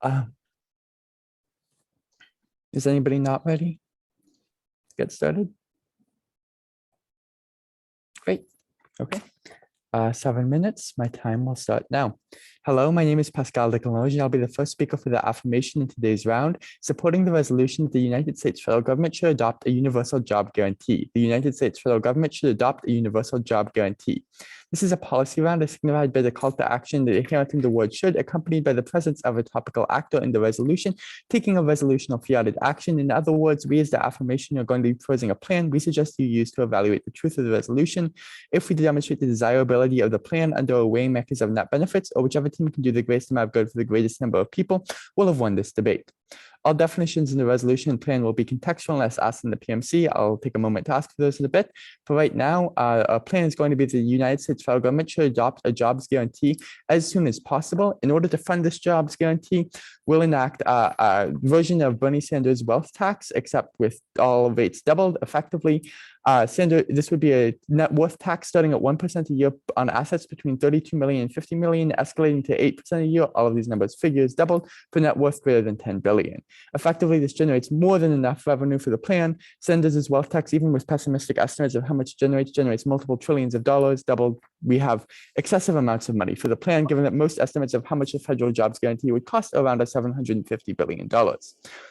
Uh, is anybody not ready? Let's get started. Great. Okay. 7 minutes. My time will start now. Hello, my name is Pascal Decalange, and I'll be the first speaker for the affirmation in today's round, supporting the resolution that the United States federal government should adopt a universal job guarantee. The United States federal government should adopt a universal job guarantee. This is a policy round as signified by the call to action that inheriting the word should, accompanied by the presence of a topical actor in the resolution, taking a resolutional fiated action. In other words, we as the affirmation are going to be proposing a plan we suggest you use to evaluate the truth of the resolution. If we demonstrate the desirability of the plan under a weighing mechanism of net benefits, or whichever team can do the greatest amount of good for the greatest number of people, will have won this debate. All definitions in the resolution and plan will be contextual unless asked in the PMC. I'll take a moment to ask for those in a bit. For right now, our plan is going to be the United States federal government should adopt a jobs guarantee as soon as possible. In order to fund this jobs guarantee, we'll enact a version of Bernie Sanders' wealth tax, except with all rates doubled effectively. This would be a net worth tax starting at 1% a year on assets between 32 million and 50 million, escalating to 8% a year. All of these figures doubled for net worth greater than 10 billion. Effectively, this generates more than enough revenue for the plan. Sanders' wealth tax, even with pessimistic estimates of how much it generates multiple trillions of dollars, doubled. We have excessive amounts of money for the plan, given that most estimates of how much a federal jobs guarantee would cost are around $750 billion.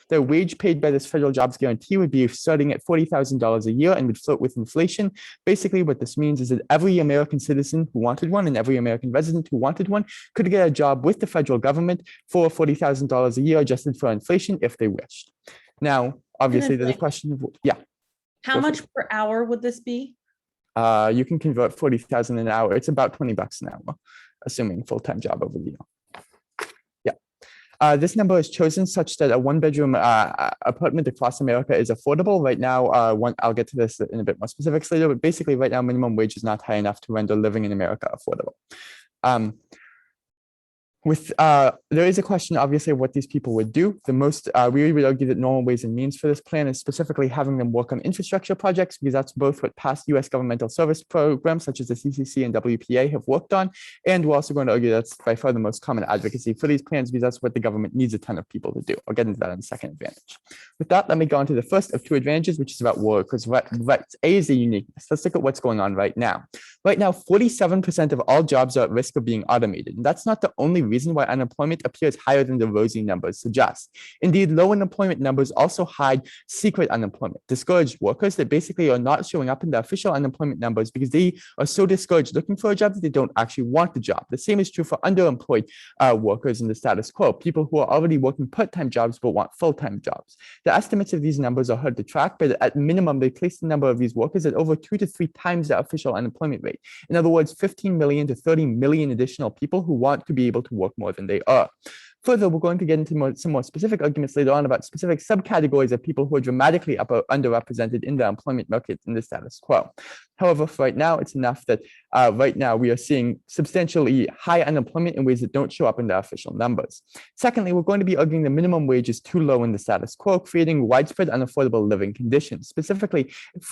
The wage paid by this federal jobs guarantee would be starting at $40,000 a year and would float with inflation. Basically, what this means is that every American citizen who wanted one and every American resident who wanted one could get a job with the federal government for $40,000 a year, adjusted for inflation, if they wished. Now, obviously, there's a question of, yeah. How much per hour would this be? You can convert 40,000 an hour. It's about $20 an hour, assuming full-time job over the year. This number is chosen such that a one-bedroom apartment across America is affordable. Right now, I'll get to this in a bit more specifics later, but basically right now, minimum wage is not high enough to render living in America affordable. There is a question, obviously, of what these people would do. We would argue that normal ways and means for this plan is specifically having them work on infrastructure projects, because that's both what past U.S. governmental service programs, such as the CCC and WPA, have worked on. And we're also going to argue that's by far the most common advocacy for these plans, because that's what the government needs a ton of people to do. I'll get into that in the second advantage. With that, let me go on to the first of two advantages, which is about work, because A is the uniqueness. Let's look at what's going on right now. Right now, 47% of all jobs are at risk of being automated. And that's not the only reason why unemployment appears higher than the rosy numbers suggest. Indeed, low unemployment numbers also hide secret unemployment, discouraged workers that basically are not showing up in the official unemployment numbers because they are so discouraged looking for a job that they don't actually want the job. The same is true for underemployed workers in the status quo, people who are already working part-time jobs but want full-time jobs. The estimates of these numbers are hard to track, but at minimum, they place the number of these workers at over 2 to 3 times the official unemployment rate. In other words, 15 million to 30 million additional people who want to be able to work more than they are. Further, we're going to get into some more specific arguments later on about specific subcategories of people who are dramatically underrepresented in the employment market in the status quo. However, for right now, it's enough that right now we are seeing substantially high unemployment in ways that don't show up in the official numbers. Secondly, we're going to be arguing the minimum wage is too low in the status quo, creating widespread unaffordable living conditions. Specifically,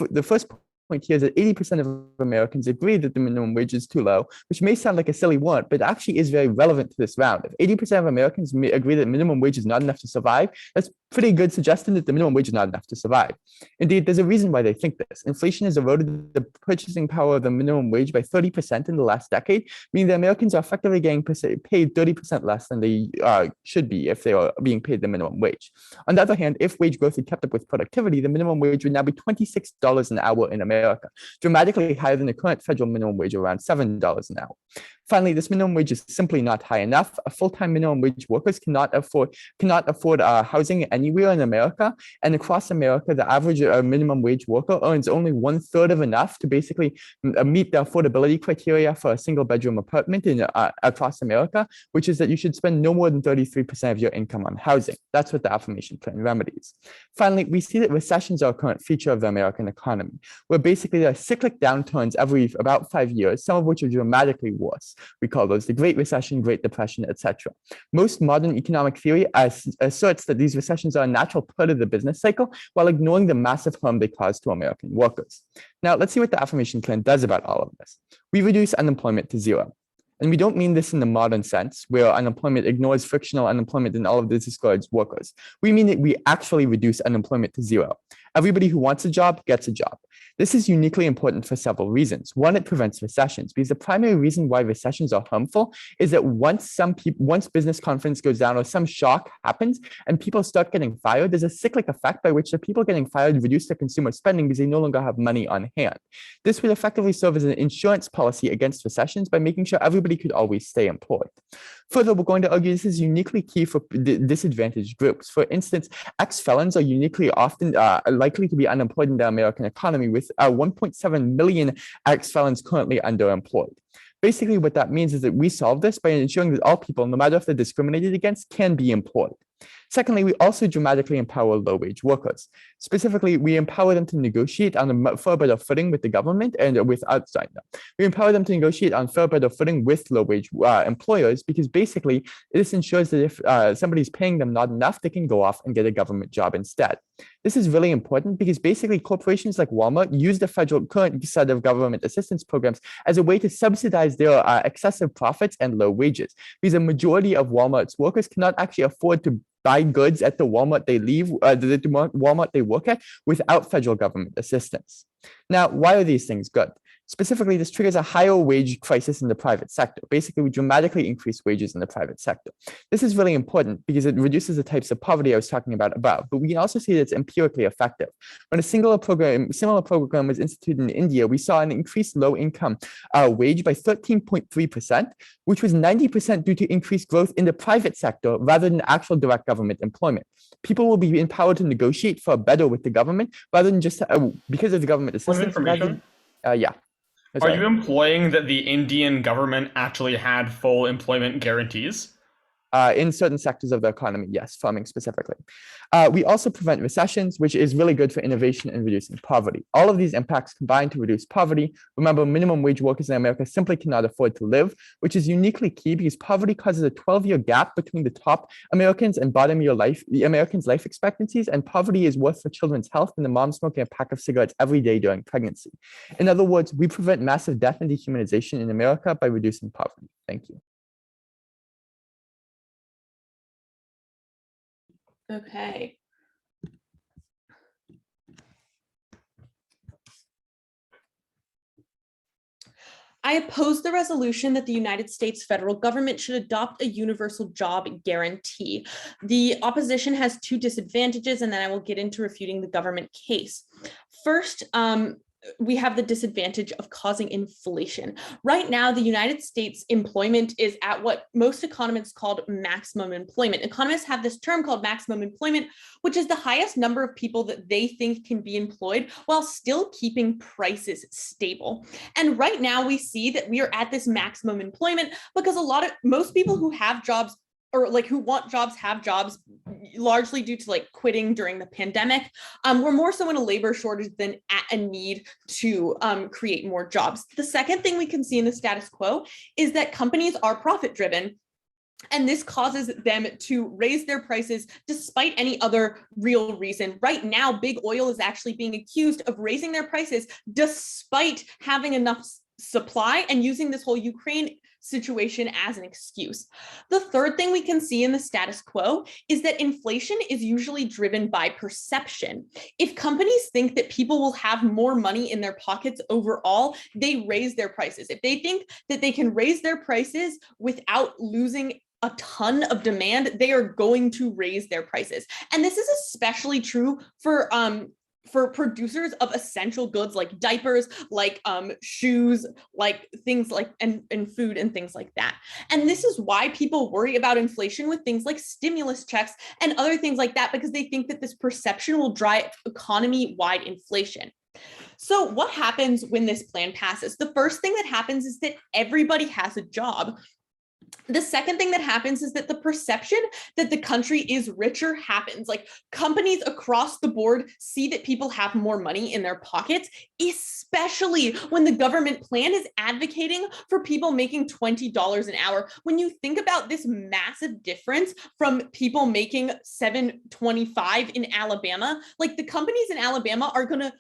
the first point here is that 80% of Americans agree that the minimum wage is too low, which may sound like a silly one, but actually is very relevant to this round. If 80% of Americans agree that minimum wage is not enough to survive, that's pretty good suggesting that the minimum wage is not enough to survive. Indeed, there's a reason why they think this. Inflation has eroded the purchasing power of the minimum wage by 30% in the last decade, meaning that Americans are effectively getting paid 30% less than they should be if they are being paid the minimum wage. On the other hand, if wage growth had kept up with productivity, the minimum wage would now be $26 an hour in America, dramatically higher than the current federal minimum wage, around $7 an hour. Finally, this minimum wage is simply not high enough. Full-time minimum wage workers cannot afford housing anywhere in America, and across America, the average minimum wage worker earns only 1/3 of enough to basically meet the affordability criteria for a single-bedroom apartment across America, which is that you should spend no more than 33% of your income on housing. That's what the affirmation plan remedies. Finally, we see that recessions are a current feature of the American economy, where basically there are cyclic downturns every about 5 years, some of which are dramatically worse. We call those the Great Recession, Great Depression, etc. Most modern economic theory asserts that these recessions are a natural part of the business cycle while ignoring the massive harm they cause to American workers. Now, let's see what the affirmation plan does about all of this. We reduce unemployment to 0. And we don't mean this in the modern sense, where unemployment ignores frictional unemployment and all of this discourages workers. We mean that we actually reduce unemployment to zero. Everybody who wants a job gets a job. This is uniquely important for several reasons. One, it prevents recessions, because the primary reason why recessions are harmful is that once business confidence goes down or some shock happens and people start getting fired, there's a cyclic effect by which the people getting fired reduce their consumer spending because they no longer have money on hand. This would effectively serve as an insurance policy against recessions by making sure everybody could always stay employed. Further, we're going to argue this is uniquely key for disadvantaged groups. For instance, ex-felons are uniquely often likely to be unemployed in the American economy, with 1.7 million ex-felons currently underemployed. Basically, what that means is that we solve this by ensuring that all people, no matter if they're discriminated against, can be employed. Secondly, we also dramatically empower low-wage workers. Specifically, we empower them to negotiate on a fair better footing with the government and with outside them. We empower them to negotiate on fair better footing with low-wage employers, because basically this ensures that if somebody's paying them not enough, they can go off and get a government job instead. This is really important because basically corporations like Walmart use the federal current set of government assistance programs as a way to subsidize their excessive profits and low wages, because a majority of Walmart's workers cannot actually afford to buy goods at the Walmart Walmart they work at without federal government assistance. Now, why are these things good? Specifically, this triggers a higher wage crisis in the private sector. Basically, we dramatically increase wages in the private sector. This is really important because it reduces the types of poverty I was talking about above, but we can also see that it's empirically effective. When a similar program was instituted in India, we saw an increased low-income wage by 13.3%, which was 90% due to increased growth in the private sector rather than actual direct government employment. People will be empowered to negotiate for better with the government rather than just because of the government assistance. Yeah. Are you implying that the Indian government actually had full employment guarantees? In certain sectors of the economy, yes, farming specifically. We also prevent recessions, which is really good for innovation and reducing poverty. All of these impacts combine to reduce poverty. Remember, minimum wage workers in America simply cannot afford to live, which is uniquely key because poverty causes a 12-year gap between the top Americans and the Americans' life expectancies, and poverty is worse for children's health than the mom smoking a pack of cigarettes every day during pregnancy. In other words, we prevent massive death and dehumanization in America by reducing poverty. Thank you. Okay. I oppose the resolution that the United States federal government should adopt a universal job guarantee. The opposition has two disadvantages, and then I will get into refuting the government case. First, we have the disadvantage of causing inflation. Right now, the United States employment is at what most economists called maximum employment. Economists have this term called maximum employment, which is the highest number of people that they think can be employed while still keeping prices stable. And right now we see that we are at this maximum employment because most people who have jobs or who want jobs have jobs largely due to quitting during the pandemic. We're more so in a labor shortage than at a need to create more jobs. The second thing we can see in the status quo is that companies are profit driven. And this causes them to raise their prices despite any other real reason. Right now, big oil is actually being accused of raising their prices despite having enough supply and using this whole Ukraine situation as an excuse. The third thing we can see in the status quo is that inflation is usually driven by perception. If companies think that people will have more money in their pockets overall, they raise their prices. If they think that they can raise their prices without losing a ton of demand, they are going to raise their prices. And this is especially true for producers of essential goods like diapers, like shoes, like things and food and things like that. And this is why people worry about inflation with things like stimulus checks and other things like that, because they think that this perception will drive economy-wide inflation. So what happens when this plan passes? The first thing that happens is that everybody has a job. The second thing that happens is that the perception that the country is richer happens. Companies across the board see that people have more money in their pockets, especially when the government plan is advocating for people making $20 an hour. When you think about this massive difference from people making $7.25 in Alabama, the companies in Alabama are going to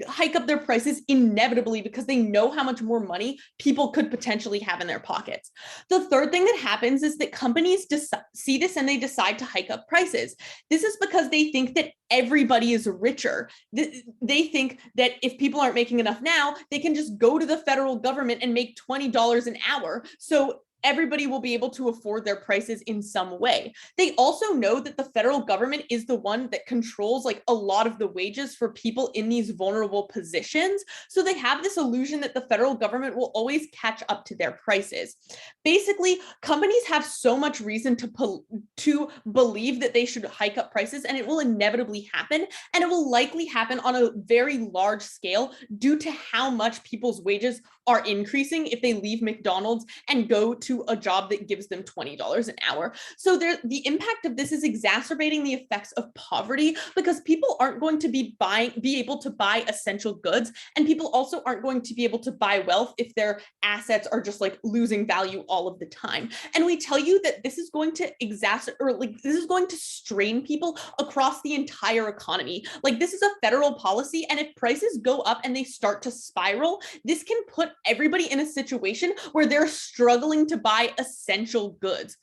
hike up their prices inevitably because they know how much more money people could potentially have in their pockets. The third thing that happens is that companies see this and they decide to hike up prices. This is because they think that everybody is richer. They think that if people aren't making enough now, they can just go to the federal government and make $20 an hour. So everybody will be able to afford their prices in some way. They also know that the federal government is the one that controls like a lot of the wages for people in these vulnerable positions. So they have this illusion that the federal government will always catch up to their prices. Basically, companies have so much reason to believe that they should hike up prices, and it will inevitably happen. And it will likely happen on a very large scale due to how much people's wages are increasing if they leave McDonald's and go to a job that gives them $20 an hour. So the impact of this is exacerbating the effects of poverty because people aren't going to be able to buy essential goods, and people also aren't going to be able to buy wealth if their assets are just like losing value all of the time. And we tell you that this is going to this is going to strain people across the entire economy. Like, this is a federal policy, and if prices go up and they start to spiral, this can put everybody in a situation where they're struggling to buy essential goods.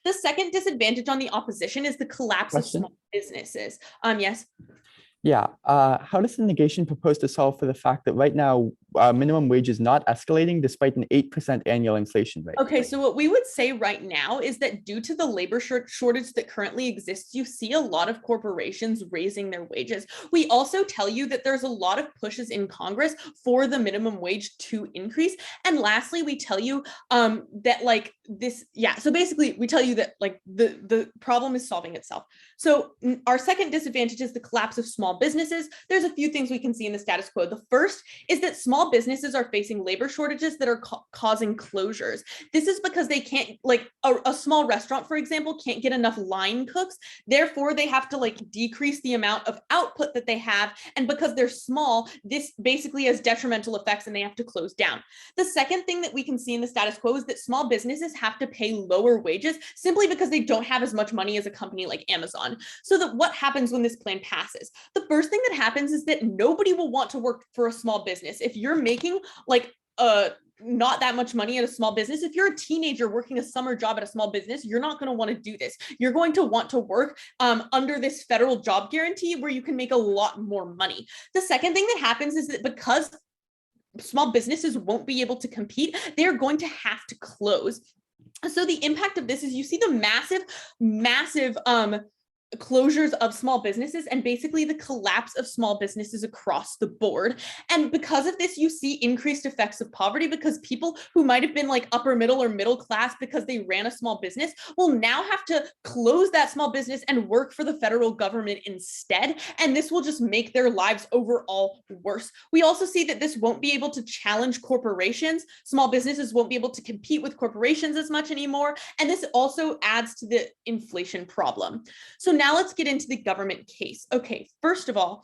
The second disadvantage on the opposition is the collapse of small businesses. Yes. Yeah. How does the negation propose to solve for the fact that right now minimum wage is not escalating despite an 8% annual inflation rate? Okay, so what we would say right now is that due to the labor shortage that currently exists, you see a lot of corporations raising their wages. We also tell you that there's a lot of pushes in Congress for the minimum wage to increase. And lastly, we tell you that like this, so basically we tell you that like the problem is solving itself. So our second disadvantage is the collapse of small businesses. There's a few things we can see in the status quo. The first is that small businesses are facing labor shortages that are causing closures. This is because they can't, like a small restaurant, for example, can't get enough line cooks. Therefore, they have to like decrease the amount of output that they have. And because they're small, this basically has detrimental effects and they have to close down. The second thing that we can see in the status quo is that small businesses have to pay lower wages simply because they don't have as much money as a company like Amazon. So that what happens when this plan passes? The first thing that happens is that nobody will want to work for a small business. If you're making like not that much money at a small business, if you're a teenager working a summer job at a small business, you're not going to want to do this. You're going to want to work under this federal job guarantee where you can make a lot more money. The second thing that happens is that because small businesses won't be able to compete, they're going to have to close. So the impact of this is you see the massive closures of small businesses and basically the collapse of small businesses across the board. And because of this, you see increased effects of poverty because people who might have been like upper middle or middle class because they ran a small business will now have to close that small business and work for the federal government instead. And this will just make their lives overall worse. We also see that this won't be able to challenge corporations. Small businesses won't be able to compete with corporations as much anymore. And this also adds to the inflation problem. So now let's get into the government case. Okay, first of all,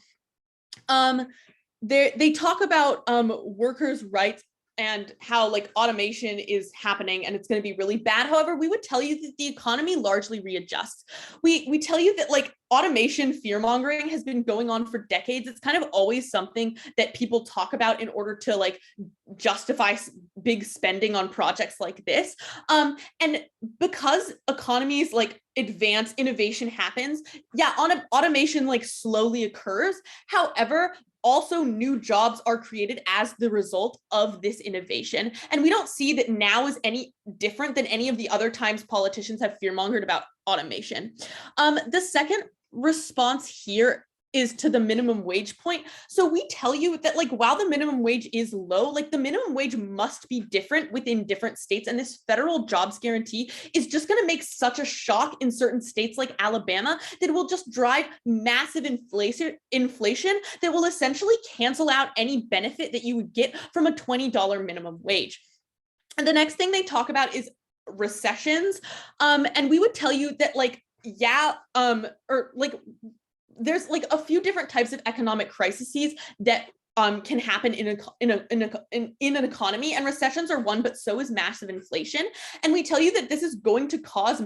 they talk about workers' rights and how like automation is happening and it's going to be really bad. However, we would tell you that the economy largely readjusts. We tell you that like automation fear mongering has been going on for decades. It's kind of always something that people talk about in order to like justify big spending on projects like this. And because economies like advance, innovation happens. Automation like slowly occurs. However, also new jobs are created as the result of this innovation. And we don't see that now is any different than any of the other times politicians have fearmongered about automation. The second response here is to the minimum wage point. So we tell you that like while the minimum wage is low, like the minimum wage must be different within different states. And this federal jobs guarantee is just going to make such a shock in certain states like Alabama that will just drive massive inflation that will essentially cancel out any benefit that you would get from a $20 minimum wage. And the next thing they talk about is recessions. And we would tell you that like, there's like a few different types of economic crises that can happen in an economy, and recessions are one, but so is massive inflation. And we tell you that this is going to cause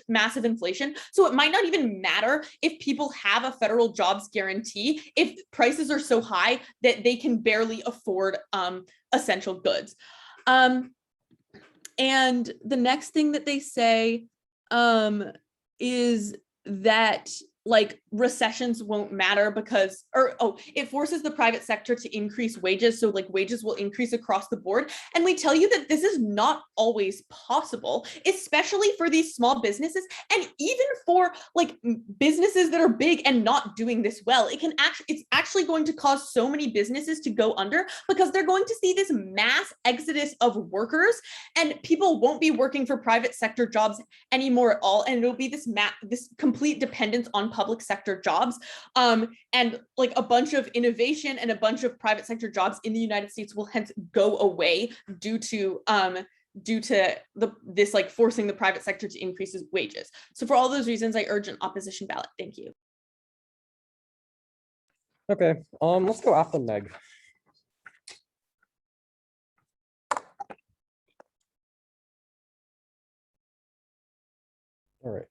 massive inflation. So it might not even matter if people have a federal jobs guarantee if prices are so high that they can barely afford essential goods. And the next thing that they say is that like recessions won't matter because, it forces the private sector to increase wages. So like wages will increase across the board. And we tell you that this is not always possible, especially for these small businesses. And even for like businesses that are big and not doing this well, it's actually going to cause so many businesses to go under because they're going to see this mass exodus of workers, and people won't be working for private sector jobs anymore at all. And it'll be this complete dependence on public sector jobs, and like a bunch of innovation and a bunch of private sector jobs in the United States will hence go away due to this like forcing the private sector to increase his wages. So for all those reasons, I urge an opposition ballot. Thank you. Okay, let's go after Meg. All right.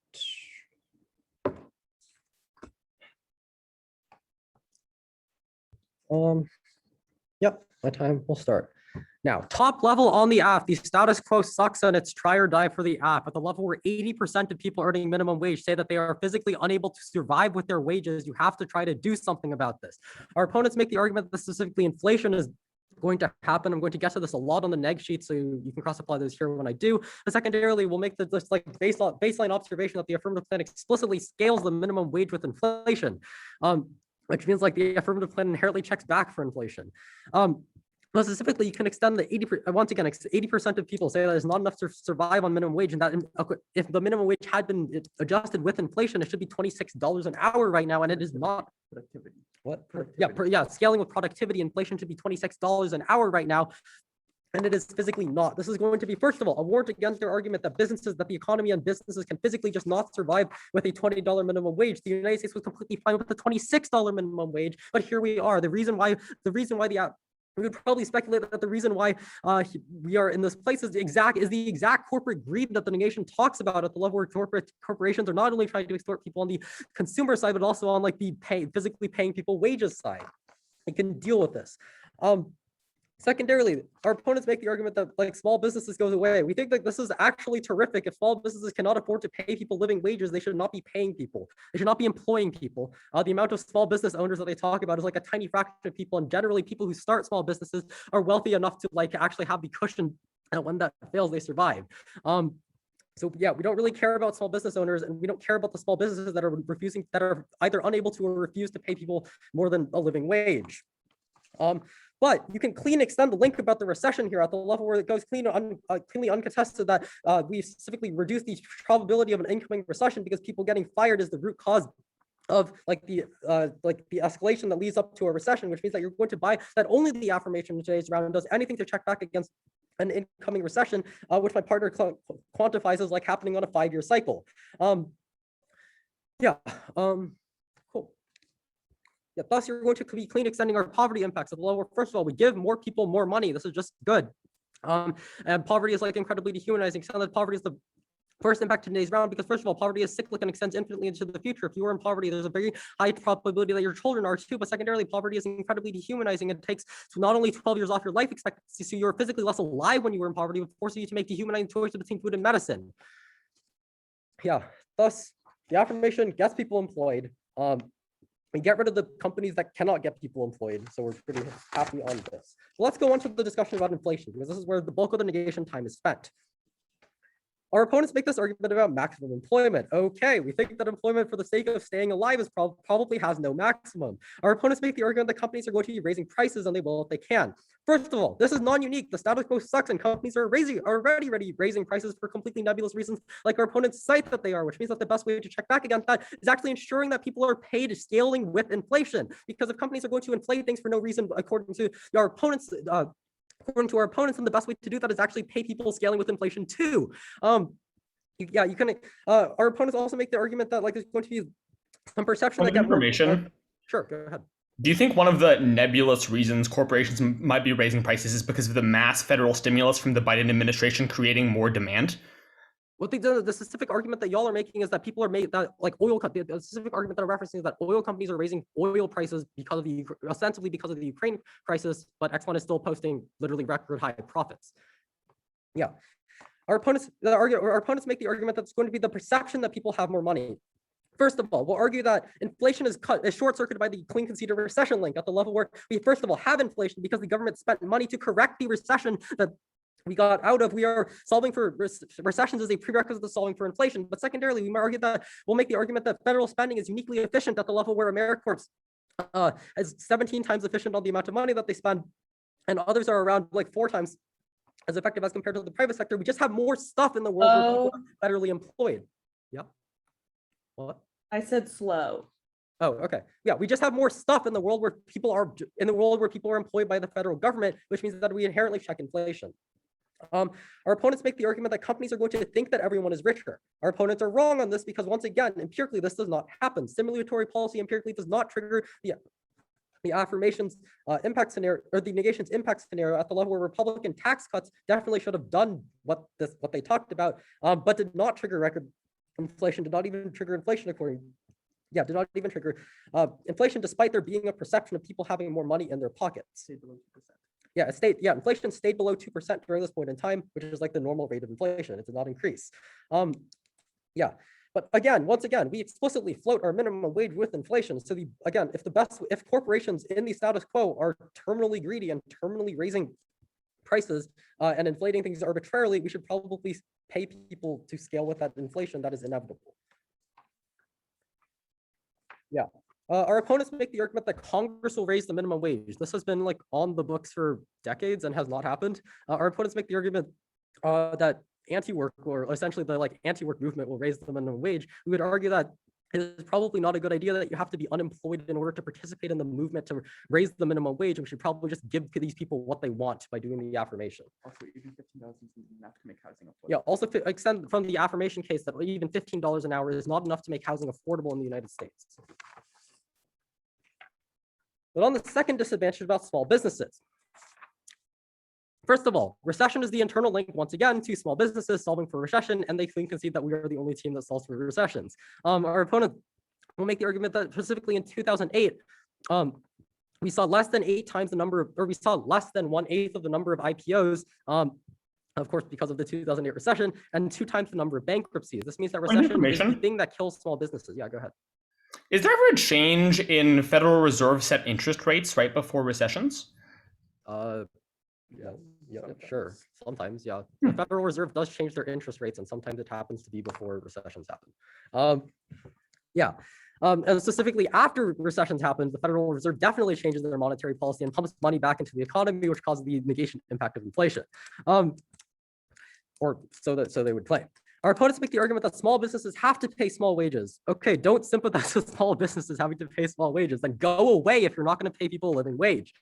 Yep, my time will start. Now, top level on the app, the status quo sucks and it's try or die for the app. At the level where 80% of people earning minimum wage say that they are physically unable to survive with their wages, you have to try to do something about this. Our opponents make the argument that specifically inflation is going to happen. I'm going to get to this a lot on the neg sheet, so you can cross-apply this here when I do. But secondarily, we'll make this like baseline observation that the affirmative plan explicitly scales the minimum wage with inflation. Which means like the affirmative plan inherently checks back for inflation. But specifically, you can extend the 80%, once again, 80% of people say that it's not enough to survive on minimum wage, and that if the minimum wage had been adjusted with inflation, it should be $26 an hour right now, and it is not. Productivity. What? Yeah, scaling with productivity, inflation should be $26 an hour right now. And it is physically not. This is going to be, first of all, a warrant against their argument that the economy and businesses can physically just not survive with a $20 minimum wage. The United States was completely fine with the $26 minimum wage, but here we are. We would probably speculate that the reason why we are in this place is the exact corporate greed that the negation talks about at the level where corporations are not only trying to extort people on the consumer side, but also on like the physically paying people wages side. They can deal with this. Secondarily, our opponents make the argument that like small businesses goes away. We think that this is actually terrific. If small businesses cannot afford to pay people living wages, they should not be paying people. They should not be employing people. The amount of small business owners that they talk about is like a tiny fraction of people. And generally people who start small businesses are wealthy enough to like actually have the cushion, and when that fails, they survive. So yeah, we don't really care about small business owners, and we don't care about the small businesses that are either unable to or refuse to pay people more than a living wage. But you can clean extend the link about the recession here at the level where it goes cleanly uncontested that we specifically reduce the probability of an incoming recession because people getting fired is the root cause of the escalation that leads up to a recession, which means that you're going to buy that only the affirmation in today's round does anything to check back against an incoming recession, which my partner quantifies as like happening on a 5-year cycle. Cool. Yeah, thus you're going to be clean extending our poverty impacts at the level. First of all, we give more people more money. This is just good. And poverty is like incredibly dehumanizing. So that poverty is the first impact in today's round because first of all, poverty is cyclic and extends infinitely into the future. If you are in poverty, there's a very high probability that your children are too. But secondarily, poverty is incredibly dehumanizing. It takes not only 12 years off your life expectancy, so you're physically less alive when you were in poverty, but forcing you to make dehumanizing choices between food and medicine. Yeah, thus the affirmation gets people employed. We get rid of the companies that cannot get people employed. So we're pretty happy on this. So let's go on to the discussion about inflation, because this is where the bulk of the negation time is spent. Our opponents make this argument about maximum employment. Okay, we think that employment for the sake of staying alive is probably has no maximum. Our opponents make the argument that companies are going to be raising prices, and they will if they can. First of all, this is non-unique. The status quo sucks, and companies are already raising prices for completely nebulous reasons, like our opponents cite that they are, which means that the best way to check back against that is actually ensuring that people are paid scaling with inflation. Because if companies are going to inflate things for no reason, according to our opponents, and the best way to do that is actually pay people scaling with inflation too. Our opponents also make the argument that like there's going to be some perception that information. Sure, go ahead. Do you think one of the nebulous reasons corporations might be raising prices is because of the mass federal stimulus from the Biden administration creating more demand? What the specific argument that y'all are making is that people are made that like the specific argument that I'm referencing is that oil companies are raising oil prices because of the ostensibly because of the Ukraine crisis, but Exxon is still posting literally record high profits. Yeah, our opponents make the argument that it's going to be the perception that people have more money. First of all, we'll argue that inflation is short-circuited by the clean conceit of recession link at the level where we first of all have inflation because the government spent money to correct the recession that we got out of. We are solving for recessions as a prerequisite to solving for inflation. But secondarily, we might argue that we'll make the argument that federal spending is uniquely efficient at the level where AmeriCorps is 17 times efficient on the amount of money that they spend, and others are around like 4 times as effective as compared to the private sector. We just have more stuff in the world where people are federally employed. Yep. What? I said slow. Oh, okay. Yeah, we just have more stuff in the world where people are employed by the federal government, which means that we inherently check inflation. Our opponents make the argument that companies are going to think that everyone is richer. Our opponents are wrong on this because once again, empirically, this does not happen. Simulatory policy empirically does not trigger the affirmations impact scenario or the negations impact scenario at the level where Republican tax cuts definitely should have done what they talked about, but did not trigger record inflation, did not even trigger inflation did not even trigger inflation despite there being a perception of people having more money in their pockets. Inflation stayed below 2% during this point in time, which is like the normal rate of inflation. It did not increase. But again, once again, we explicitly float our minimum wage with inflation. So if corporations in the status quo are terminally greedy and terminally raising prices and inflating things arbitrarily, we should probably pay people to scale with that inflation that is inevitable. Yeah. Our opponents make the argument that Congress will raise the minimum wage. This has been like on the books for decades and has not happened. Our opponents make the argument that anti-work or essentially the anti-work movement will raise the minimum wage. We would argue that it is probably not a good idea that you have to be unemployed in order to participate in the movement to raise the minimum wage. We should probably just give these people what they want by doing the affirmation. Also, even $15 isn't enough to make housing affordable. Yeah, also extend from the affirmation case that even $15 an hour is not enough to make housing affordable in the United States. But on the second disadvantage about small businesses. First of all, recession is the internal link, once again, to small businesses solving for recession, and they concede that we are the only team that solves for recessions. Our opponent will make the argument that specifically in 2008, we saw less than 8 times the number of, or we saw less than 1/8 of the number of IPOs, of course, because of the 2008 recession, and 2 times the number of bankruptcies. This means that recession is the thing that kills small businesses. Yeah, go ahead. Is there ever a change in Federal Reserve set interest rates right before recessions? Yeah, sure. Sometimes, yeah. The Federal Reserve does change their interest rates, and sometimes it happens to be before recessions happen. And specifically after recessions happen, the Federal Reserve definitely changes their monetary policy and pumps money back into the economy, which causes the negation impact of inflation. Or so they would claim. Our opponents make the argument that small businesses have to pay small wages. Okay, don't sympathize with small businesses having to pay small wages. Then go away if you're not going to pay people a living wage.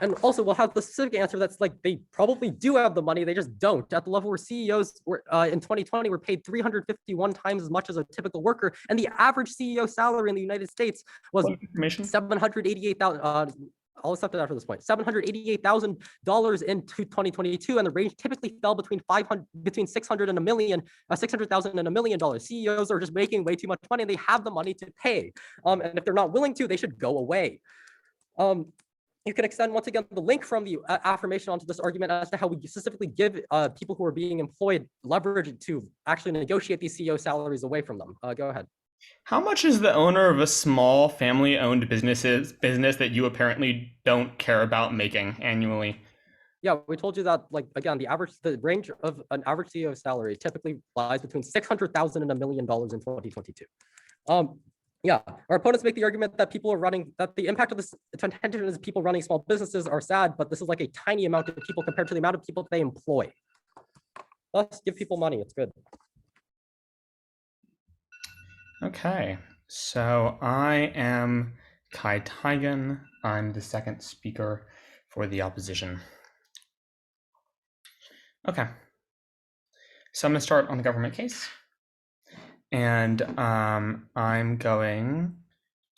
And also we'll have the specific answer that's like they probably do have the money, they just don't. At the level where CEOs were in 2020 were paid 351 times as much as a typical worker, and the average CEO salary in the United States was $788,000. I'll accept it after this point. $788,000 in 2022, and the range typically fell between $600,000 and $1 million. CEOs are just making way too much money, and they have the money to pay. And if they're not willing to, they should go away. You can extend once again the link from the affirmation onto this argument as to how we specifically give people who are being employed leverage to actually negotiate these CEO salaries away from them. Go ahead. How much is the owner of a small family-owned business that you apparently don't care about making annually? Yeah, we told you that, like, again, the range of an average CEO salary typically lies between $600,000 and $1 million in 2022. Yeah, our opponents make the argument that the impact of this tension is people running small businesses are sad, but this is like a tiny amount of people compared to the amount of people they employ. Let's give people money, it's good. Okay, so I am Kai Taigen. I'm the second speaker for the opposition. Okay, so I'm going to start on the government case. And I'm going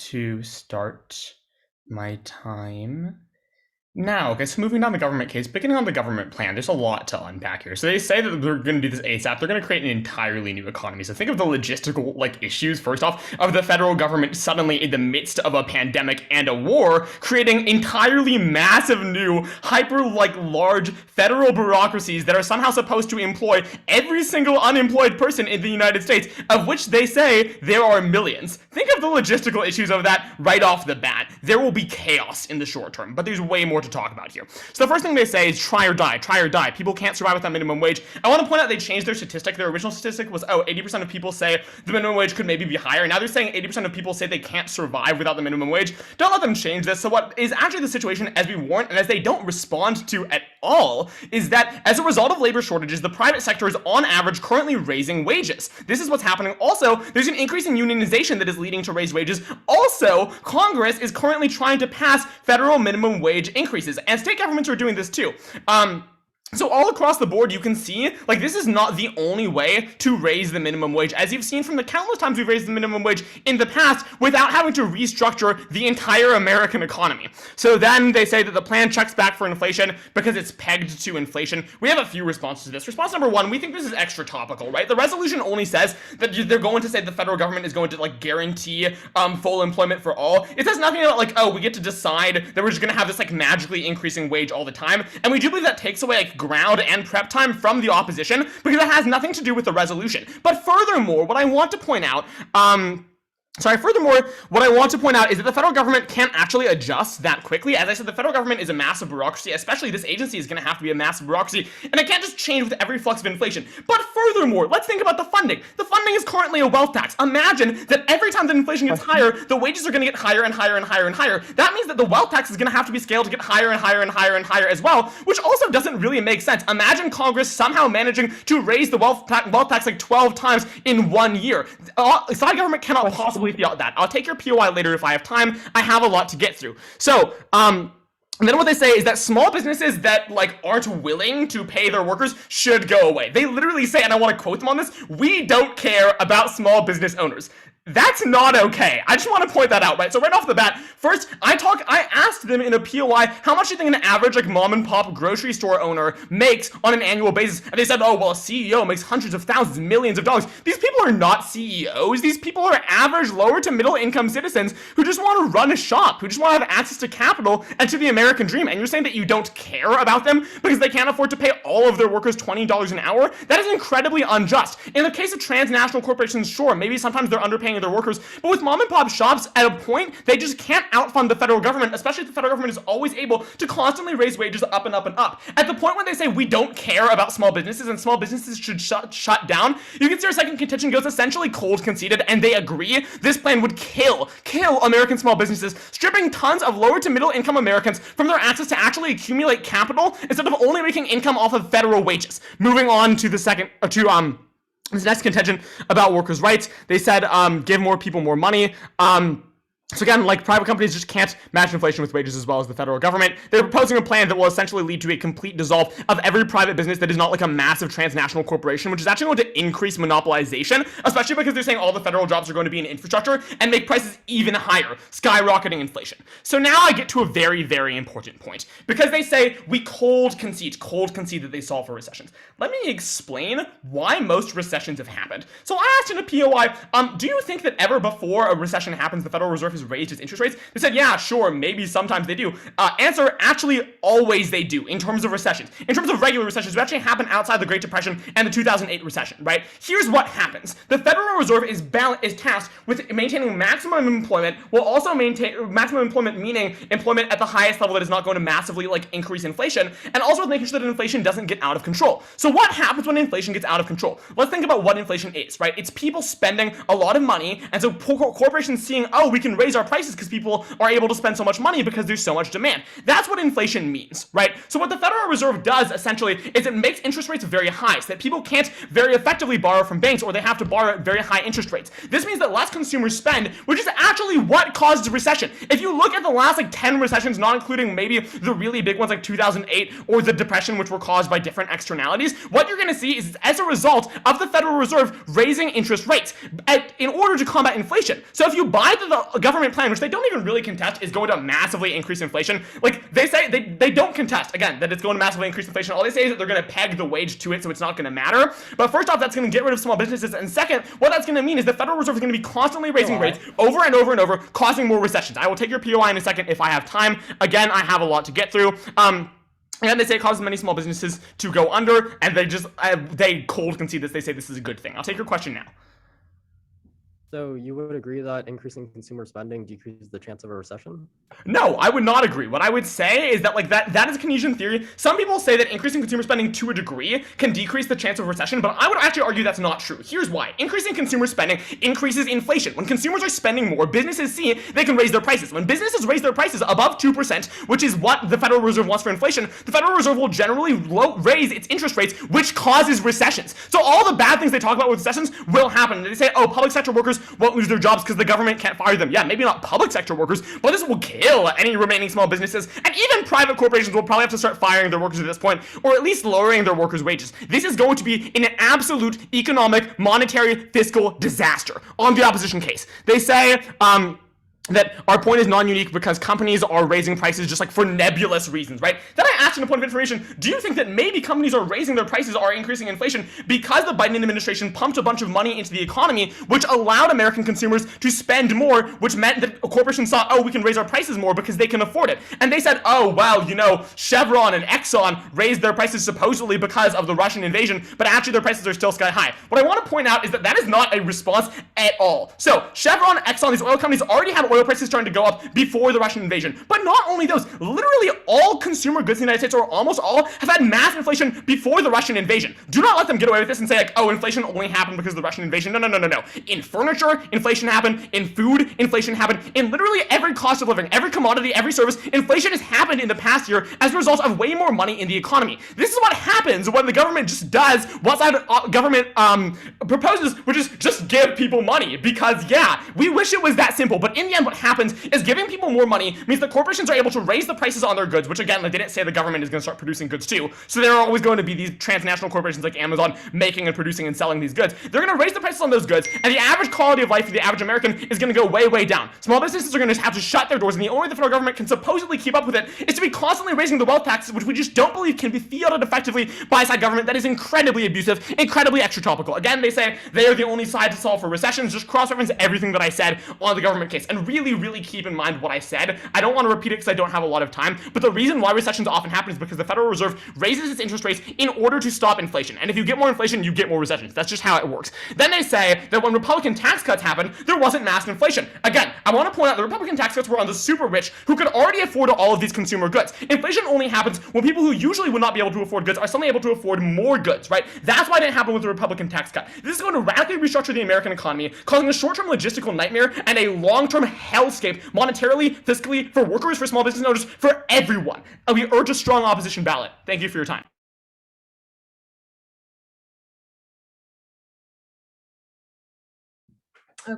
to start my time now. Okay, so moving down the government case, beginning on the government plan, there's a lot to unpack here. So they say that they're going to do this ASAP. They're going to create an entirely new economy. So think of the logistical issues, first off, of the federal government suddenly in the midst of a pandemic and a war, creating entirely massive new, large federal bureaucracies that are somehow supposed to employ every single unemployed person in the United States, of which they say there are millions. Think of the logistical issues of that right off the bat. There will be chaos in the short term, but there's way more to talk about here. So the first thing they say is try or die, try or die. People can't survive without minimum wage. I want to point out they changed their statistic. Their original statistic was, 80% of people say the minimum wage could maybe be higher. Now they're saying 80% of people say they can't survive without the minimum wage. Don't let them change this. So what is actually the situation, as we warned and as they don't respond to at all, is that as a result of labor shortages, the private sector is on average currently raising wages. This is what's happening. Also, there's an increase in unionization that is leading to raised wages. Also, Congress is currently trying to pass federal minimum wage increases, and state governments are doing this too. So all across the board, you can see, this is not the only way to raise the minimum wage, as you've seen from the countless times we've raised the minimum wage in the past without having to restructure the entire American economy. So then they say that the plan checks back for inflation because it's pegged to inflation. We have a few responses to this. Response number one, we think this is extra topical, right? The resolution only says that they're going to say the federal government is going to guarantee full employment for all. It says nothing about we get to decide that we're just going to have this magically increasing wage all the time. And we do believe that takes away ground and prep time from the opposition because it has nothing to do with the resolution. But furthermore, what I want to point out is that the federal government can't actually adjust that quickly. As I said, the federal government is a massive bureaucracy, especially this agency is going to have to be a massive bureaucracy, and it can't just change with every flux of inflation. But furthermore, let's think about the funding. The funding is currently a wealth tax. Imagine that every time that inflation gets higher, the wages are going to get higher and higher and higher and higher. That means that the wealth tax is going to have to be scaled to get higher and higher and higher and higher as well, which also doesn't really make sense. Imagine Congress somehow managing to raise the wealth tax 12 times in 1 year. Side government cannot possibly feel that. I'll take your POI later if I have time. I have a lot to get through. So, and then what they say is that small businesses that aren't willing to pay their workers should go away. They literally say, and I want to quote them on this, "We don't care about small business owners." That's not okay. I just want to point that out, right? So right off the bat, first, I asked them in a POI, how much do you think an average mom and pop grocery store owner makes on an annual basis? And they said, oh, well, a CEO makes hundreds of thousands, millions of dollars. These people are not CEOs. These people are average, lower to middle income citizens who just want to run a shop, who just want to have access to capital and to the American dream. And you're saying that you don't care about them because they can't afford to pay all of their workers $20 an hour? That is incredibly unjust. In the case of transnational corporations, sure, maybe sometimes they're underpaying their workers, but with mom and pop shops, at a point, they just can't outfund the federal government, especially if the federal government is always able to constantly raise wages up and up and up. At the point when they say we don't care about small businesses and small businesses should shut down, you can see our second contention goes essentially cold conceded, and they agree this plan would kill American small businesses, stripping tons of lower to middle income Americans from their access to actually accumulate capital instead of only making income off of federal wages. Moving on to this next contention about workers' rights. They said, give more people more money. So again, private companies just can't match inflation with wages as well as the federal government. They're proposing a plan that will essentially lead to a complete dissolve of every private business that is not a massive transnational corporation, which is actually going to increase monopolization, especially because they're saying all the federal jobs are going to be in infrastructure and make prices even higher, skyrocketing inflation. So now I get to a very, very important point, because they say we cold concede that they solve for recessions. Let me explain why most recessions have happened. So I asked in a POI, do you think that ever before a recession happens, the Federal Reserve has raised its interest rates? They said, yeah, sure, maybe sometimes they do. Answer, actually, always they do in terms of recessions. In terms of regular recessions, which actually happen outside the Great Depression and the 2008 recession, right? Here's what happens. The Federal Reserve is tasked with maintaining maximum employment, while also maintain maximum employment, meaning employment at the highest level that is not going to massively increase inflation, and also with making sure that inflation doesn't get out of control. So what happens when inflation gets out of control? Let's think about what inflation is, right? It's people spending a lot of money, and so corporations seeing, oh, we can raise our prices because people are able to spend so much money because there's so much demand. That's what inflation means, right? So what the Federal Reserve does essentially is it makes interest rates very high so that people can't very effectively borrow from banks, or they have to borrow at very high interest rates. This means that less consumers spend, which is actually what caused the recession. If you look at the last 10 recessions, not including maybe the really big ones like 2008 or the Depression, which were caused by different externalities, what you're going to see is as a result of the Federal Reserve raising interest rates in order to combat inflation. So if you buy the government government plan, which they don't even really contest, is going to massively increase inflation. Like they say, they don't contest, again, that it's going to massively increase inflation. All they say is that they're going to peg the wage to it, so it's not going to matter. But first off, that's going to get rid of small businesses. And second, what that's going to mean is the Federal Reserve is going to be constantly raising rates over and over and over, causing more recessions. I will take your POI in a second if I have time. Again, I have a lot to get through. And they say it causes many small businesses to go under, and they cold concede this. They say this is a good thing. I'll take your question now. So you would agree that increasing consumer spending decreases the chance of a recession? No, I would not agree. What I would say is that that is a Keynesian theory. Some people say that increasing consumer spending to a degree can decrease the chance of recession, but I would actually argue that's not true. Here's why. Increasing consumer spending increases inflation. When consumers are spending more, businesses see they can raise their prices. When businesses raise their prices above 2%, which is what the Federal Reserve wants for inflation, the Federal Reserve will generally raise its interest rates, which causes recessions. So all the bad things they talk about with recessions will happen. They say, oh, public sector workers won't lose their jobs because the government can't fire them. Yeah, maybe not public sector workers, but this will kill any remaining small businesses, and even private corporations will probably have to start firing their workers at this point, or at least lowering their workers' wages. This is going to be an absolute economic, monetary, fiscal disaster on the opposition case. They say, that our point is non-unique because companies are raising prices just like for nebulous reasons, right? Then I asked in a point of information, do you think that maybe companies are raising their prices, are increasing inflation because the Biden administration pumped a bunch of money into the economy, which allowed American consumers to spend more, which meant that corporations thought, oh, we can raise our prices more because they can afford it. And they said, oh, well, you know, Chevron and Exxon raised their prices supposedly because of the Russian invasion, but actually their prices are still sky high. What I want to point out is that that is not a response at all. So Chevron, Exxon, these oil companies already had oil prices starting to go up before the Russian invasion. But not only those, literally all consumer goods in the United States, or almost all, have had mass inflation before the Russian invasion. Do not let them get away with this and say like, oh, inflation only happened because of the Russian invasion. No. In furniture, inflation happened. In food, inflation happened. In literally every cost of living, every commodity, every service, inflation has happened in the past year as a result of way more money in the economy. This is what happens when the government just does what the government proposes, which is just give people money. Because yeah, we wish it was that simple, but in the end what happens is giving people more money means that corporations are able to raise the prices on their goods, which again, they didn't say the government is going to start producing goods too. So there are always going to be these transnational corporations like Amazon making and producing and selling these goods. They're going to raise the prices on those goods, and the average quality of life for the average American is going to go way, way down. Small businesses are going to have to shut their doors, and the only way the federal government can supposedly keep up with it is to be constantly raising the wealth taxes, which we just don't believe can be fielded effectively by a side government that is incredibly abusive, incredibly extra-tropical. Again, they say they are the only side to solve for recessions. Just cross-reference everything that I said on the government case, and really keep in mind what I said. I don't want to repeat it because I don't have a lot of time, but the reason why recessions often happen is because the Federal Reserve raises its interest rates in order to stop inflation. And if you get more inflation, you get more recessions. That's just how it works. Then they say that when Republican tax cuts happened, there wasn't mass inflation. Again, I want to point out the Republican tax cuts were on the super rich who could already afford all of these consumer goods. Inflation only happens when people who usually would not be able to afford goods are suddenly able to afford more goods, right? That's why it didn't happen with the Republican tax cut. This is going to radically restructure the American economy, causing a short-term logistical nightmare and a long-term hellscape monetarily, fiscally, for workers, for small business owners, for everyone. And we urge a strong opposition ballot. Thank you for your time. Okay.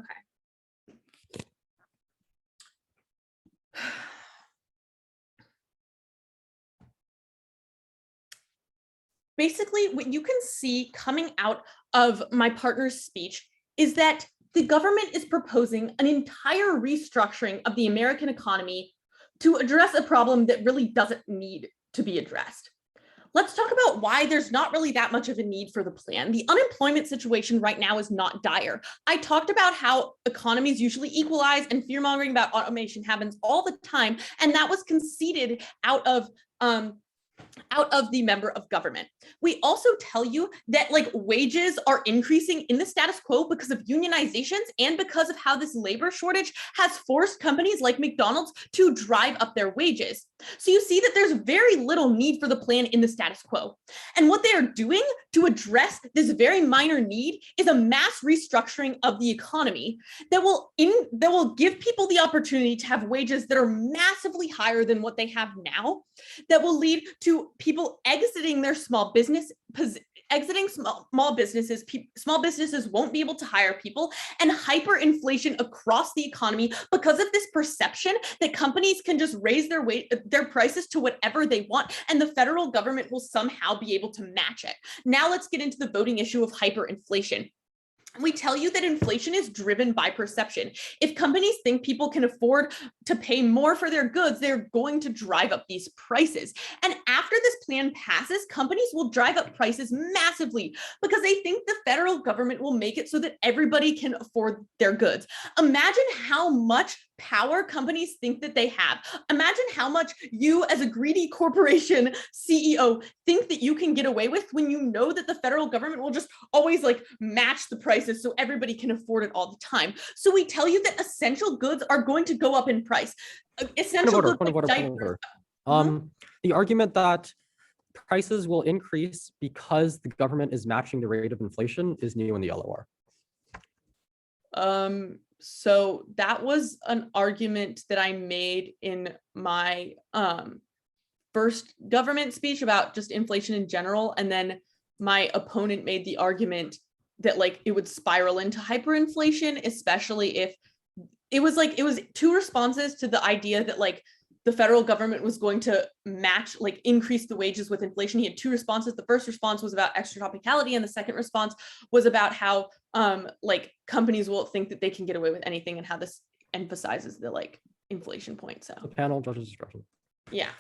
Basically, what you can see coming out of my partner's speech is that the government is proposing an entire restructuring of the American economy to address a problem that really doesn't need to be addressed. Let's talk about why there's not really that much of a need for the plan. The unemployment situation right now is not dire. I talked about how economies usually equalize and fear-mongering about automation happens all the time, and that was conceded out of the member of government. We also tell you that like wages are increasing in the status quo because of unionizations and because of how this labor shortage has forced companies like McDonald's to drive up their wages. So you see that there's very little need for the plan in the status quo. And what they are doing to address this very minor need is a mass restructuring of the economy that will give people the opportunity to have wages that are massively higher than what they have now, that will lead to people exiting their small businesses. Small businesses won't be able to hire people, and hyperinflation across the economy because of this perception that companies can just raise their prices to whatever they want, and the federal government will somehow be able to match it. Now let's get into the voting issue of hyperinflation. We tell you that inflation is driven by perception. If companies think people can afford to pay more for their goods, they're going to drive up these prices. And after this plan passes, companies will drive up prices massively because they think the federal government will make it so that everybody can afford their goods. Imagine how much power companies think that they have. Imagine how much you as a greedy corporation CEO think that you can get away with when you know that the federal government will just always like match the prices so everybody can afford it all the time. So we tell you that essential goods are going to go up in price. Essential goods like diapers. The argument that prices will increase because the government is matching the rate of inflation is new in the LOR. So that was an argument that I made in my first government speech about just inflation in general. And then my opponent made the argument that like it would spiral into hyperinflation, especially if it was two responses to the idea that like the federal government was going to match, like increase the wages with inflation. He had two responses. The first response was about extra topicality, and the second response was about how like companies will think that they can get away with anything and how this emphasizes the like inflation point. So the panel judge's discretion. Yeah.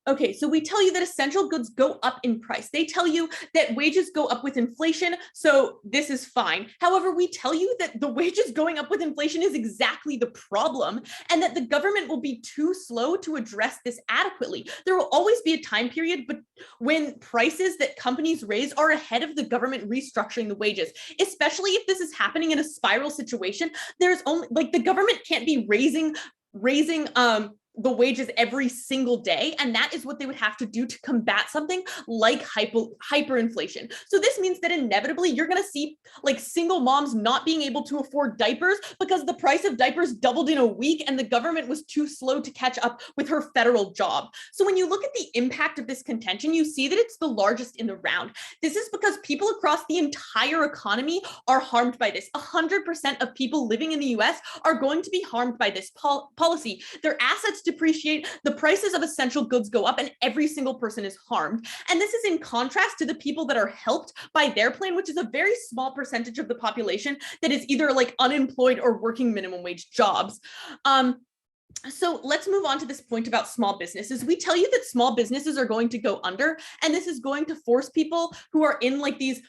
Okay, so we tell you that essential goods go up in price. They tell you that wages go up with inflation, so this is fine. However, we tell you that the wages going up with inflation is exactly the problem, and that the government will be too slow to address this adequately. There will always be a time period but when prices that companies raise are ahead of the government restructuring the wages, especially if this is happening in a spiral situation. There's only like the government can't be raising the wages every single day, and that is what they would have to do to combat something like hyperinflation. So this means that inevitably you're going to see like single moms not being able to afford diapers because the price of diapers doubled in a week and the government was too slow to catch up with her federal job. So when you look at the impact of this contention, you see that it's the largest in the round. This is because people across the entire economy are harmed by this. 100% of people living in the US are going to be harmed by this policy. Their assets depreciate, the prices of essential goods go up, and every single person is harmed. And this is in contrast to the people that are helped by their plan, which is a very small percentage of the population that is either like unemployed or working minimum wage jobs. So let's move on to this point about small businesses. We tell you that small businesses are going to go under, and this is going to force people who are in like these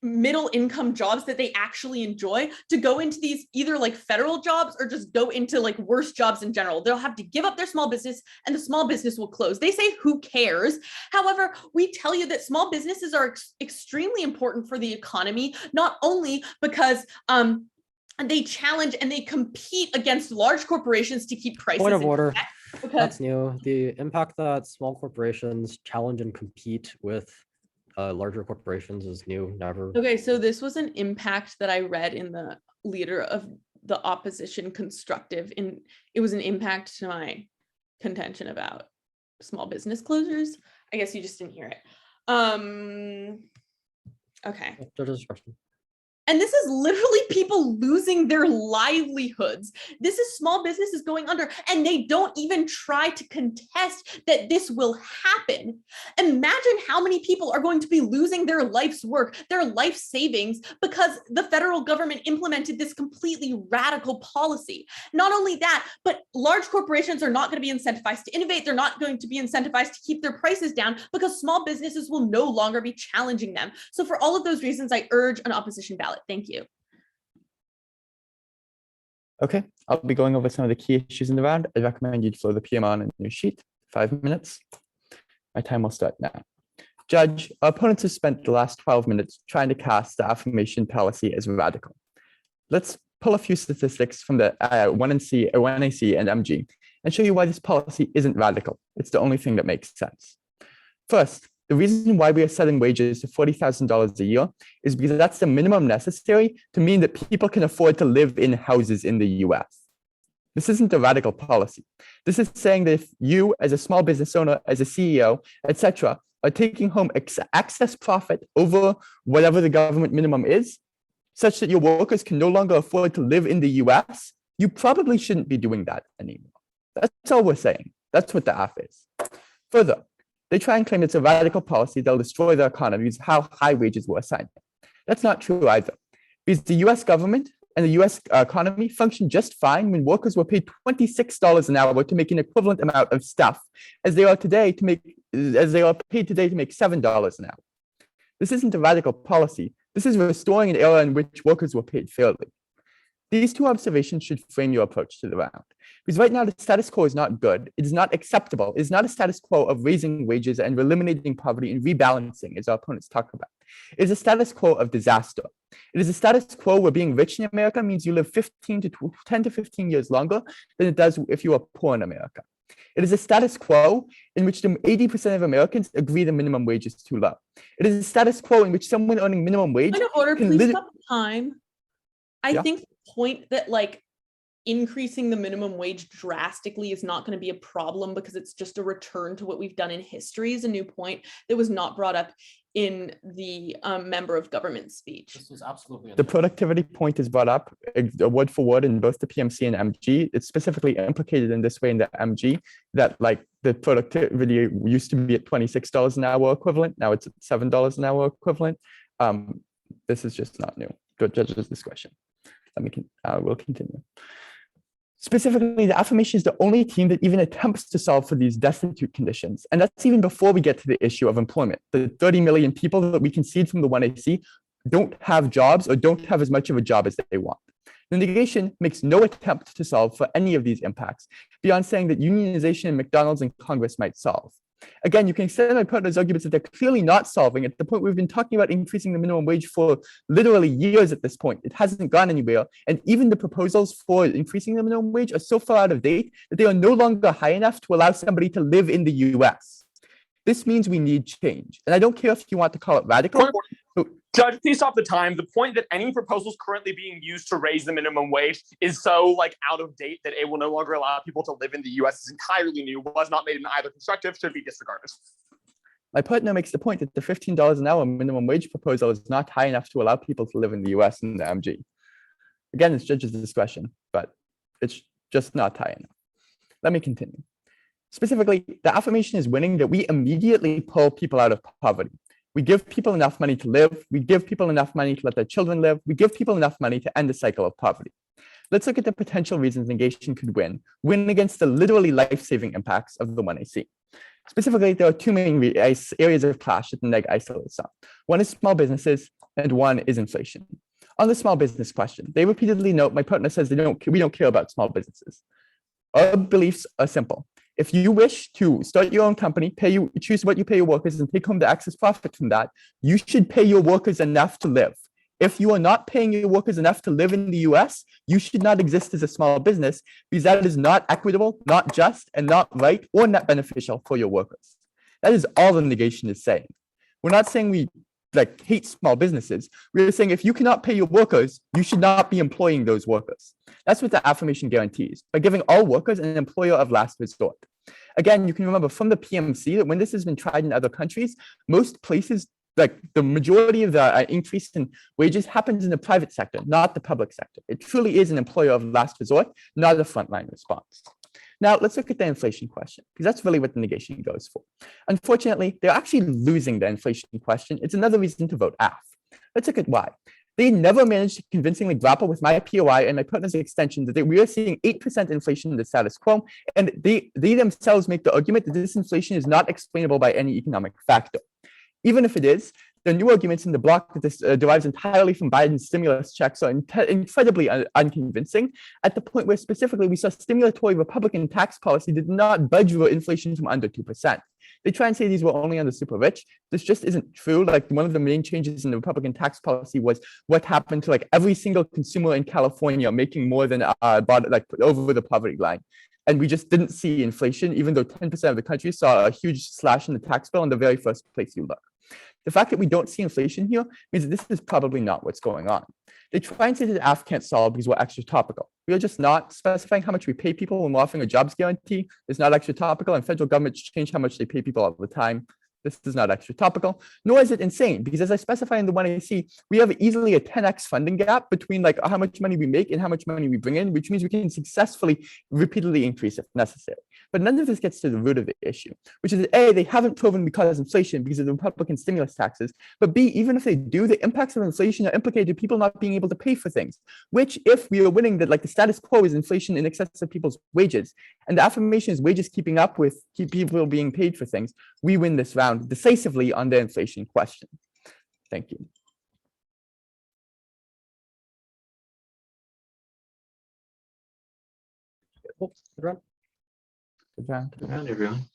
middle income jobs that they actually enjoy to go into these either like federal jobs or just go into like worse jobs in general. They'll have to give up their small business and the small business will close. They say, who cares? However, we tell you that small businesses are extremely important for the economy, not only because they challenge and they compete against large corporations to keep prices. Point of order. That's new. The impact that small corporations challenge and compete with larger corporations is new, never. Okay, so this was an impact that I read in the leader of the opposition constructive, and it was an impact to my contention about small business closures. I guess you just didn't hear it. Okay. And this is literally people losing their livelihoods. This is small businesses going under, and they don't even try to contest that this will happen. Imagine how many people are going to be losing their life's work, their life savings, because the federal government implemented this completely radical policy. Not only that, but large corporations are not going to be incentivized to innovate. They're not going to be incentivized to keep their prices down because small businesses will no longer be challenging them. So for all of those reasons, I urge an opposition ballot. Thank you. Okay, I'll be going over some of the key issues in the round. I recommend you flow the PM on a new sheet, 5 minutes. My time will start now. Judge, our opponents have spent the last 12 minutes trying to cast the affirmation policy as radical. Let's pull a few statistics from the NAC and MG and show you why this policy isn't radical. It's the only thing that makes sense. First, the reason why we are setting wages to $40,000 a year is because that's the minimum necessary to mean that people can afford to live in houses in the US. This isn't a radical policy. This is saying that if you, as a small business owner, as a CEO, etc., are taking home excess profit over whatever the government minimum is, such that your workers can no longer afford to live in the US, you probably shouldn't be doing that anymore. That's all we're saying. That's what the AF is. Further, They try and claim it's a radical policy that'll destroy their economy because of how high wages were assigned. That's not true either, because the US government and the US economy functioned just fine when workers were paid $26 an hour to make an equivalent amount of stuff as they are paid today to make $7 an hour. This isn't a radical policy. This is restoring an era in which workers were paid fairly. These two observations should frame your approach to the round. Because right now, the status quo is not good. It is not acceptable. It is not a status quo of raising wages and eliminating poverty and rebalancing, as our opponents talk about. It is a status quo of disaster. It is a status quo where being rich in America means you live 10 to 15 years longer than it does if you are poor in America. It is a status quo in which 80% of Americans agree the minimum wage is too low. It is a status quo in which someone earning minimum wage Point of order, can please stop the time. I Yeah. think the point that increasing the minimum wage drastically is not going to be a problem because it's just a return to what we've done in history is a new point that was not brought up in the member of government speech. This is absolutely The productivity point is brought up word for word in both the PMC and MG. It's specifically implicated in this way in the MG that the productivity used to be at $26 an hour equivalent. Now it's at $7 an hour equivalent. This is just not new. The judge's discretion. We'll continue. Specifically, the affirmation is the only team that even attempts to solve for these destitute conditions. And that's even before we get to the issue of employment. The 30 million people that we concede from the 1AC don't have jobs or don't have as much of a job as they want. The negation makes no attempt to solve for any of these impacts beyond saying that unionization in McDonald's and Congress might solve. Again, you can extend my partner's arguments that they're clearly not solving at the point we've been talking about increasing the minimum wage for literally years at this point. It hasn't gone anywhere. And even the proposals for increasing the minimum wage are so far out of date that they are no longer high enough to allow somebody to live in the US. This means we need change. And I don't care if you want to call it radical. Judge, please stop the time. The point that any proposals currently being used to raise the minimum wage is so out of date that it will no longer allow people to live in the US is entirely new, was not made in either constructive, should be disregarded. My partner makes the point that the $15 an hour minimum wage proposal is not high enough to allow people to live in the US and the MG. Again, it's judge's discretion, but it's just not high enough. Let me continue. Specifically, the affirmation is winning that we immediately pull people out of poverty. We give people enough money to live. We give people enough money to let their children live. We give people enough money to end the cycle of poverty. Let's look at the potential reasons negation could win against the literally life-saving impacts of the 1AC. Specifically, there are two main areas of clash that the neg isolates on. One is small businesses, and one is inflation. On the small business question, they repeatedly note, my partner says we don't care about small businesses. Our beliefs are simple. If you wish to start your own company, choose what you pay your workers and take home the excess profit from that, you should pay your workers enough to live. If you are not paying your workers enough to live in the US, you should not exist as a small business because that is not equitable, not just, and not right or not beneficial for your workers. That is all the negation is saying. We're not saying we hate small businesses. We're saying if you cannot pay your workers, you should not be employing those workers. That's what the affirmation guarantees, by giving all workers an employer of last resort. Again, you can remember from the PMC that when this has been tried in other countries, most places, the majority of the increase in wages happens in the private sector, not the public sector. It truly is an employer of last resort, not a frontline response. Now, let's look at the inflation question, because that's really what the negation goes for. Unfortunately, they're actually losing the inflation question. It's another reason to vote AF. Let's look at why. They never managed to convincingly grapple with my POI and my partner's extension that we are seeing 8% inflation in the status quo, and they themselves make the argument that this inflation is not explainable by any economic factor. Even if it is, the new arguments in the block that this derives entirely from Biden's stimulus checks are incredibly unconvincing, at the point where specifically we saw stimulatory Republican tax policy did not budge inflation from under 2%. They try and say these were only on the super rich. This just isn't true. One of the main changes in the Republican tax policy was what happened to every single consumer in California making more than over the poverty line. And we just didn't see inflation, even though 10% of the country saw a huge slash in the tax bill in the very first place you look. The fact that we don't see inflation here means that this is probably not what's going on. They try and say that AF can't solve because we're extra topical. We are just not specifying how much we pay people when we're offering a jobs guarantee. It's not extra topical, and federal governments change how much they pay people all the time. This is not extra topical, nor is it insane, because as I specify in the 1AC, we have easily a 10x funding gap between like how much money we make and how much money we bring in, which means we can successfully repeatedly increase if necessary. But none of this gets to the root of the issue, which is that A, they haven't proven we cause inflation because of the Republican stimulus taxes, but B, even if they do, the impacts of inflation are implicated in people not being able to pay for things, which if we are winning that like the status quo is inflation in excess of people's wages, and the affirmation is wages keeping up with people being paid for things, we win this round decisively on the inflation question. Thank you. Oh, good run. Good round. Good round, everyone.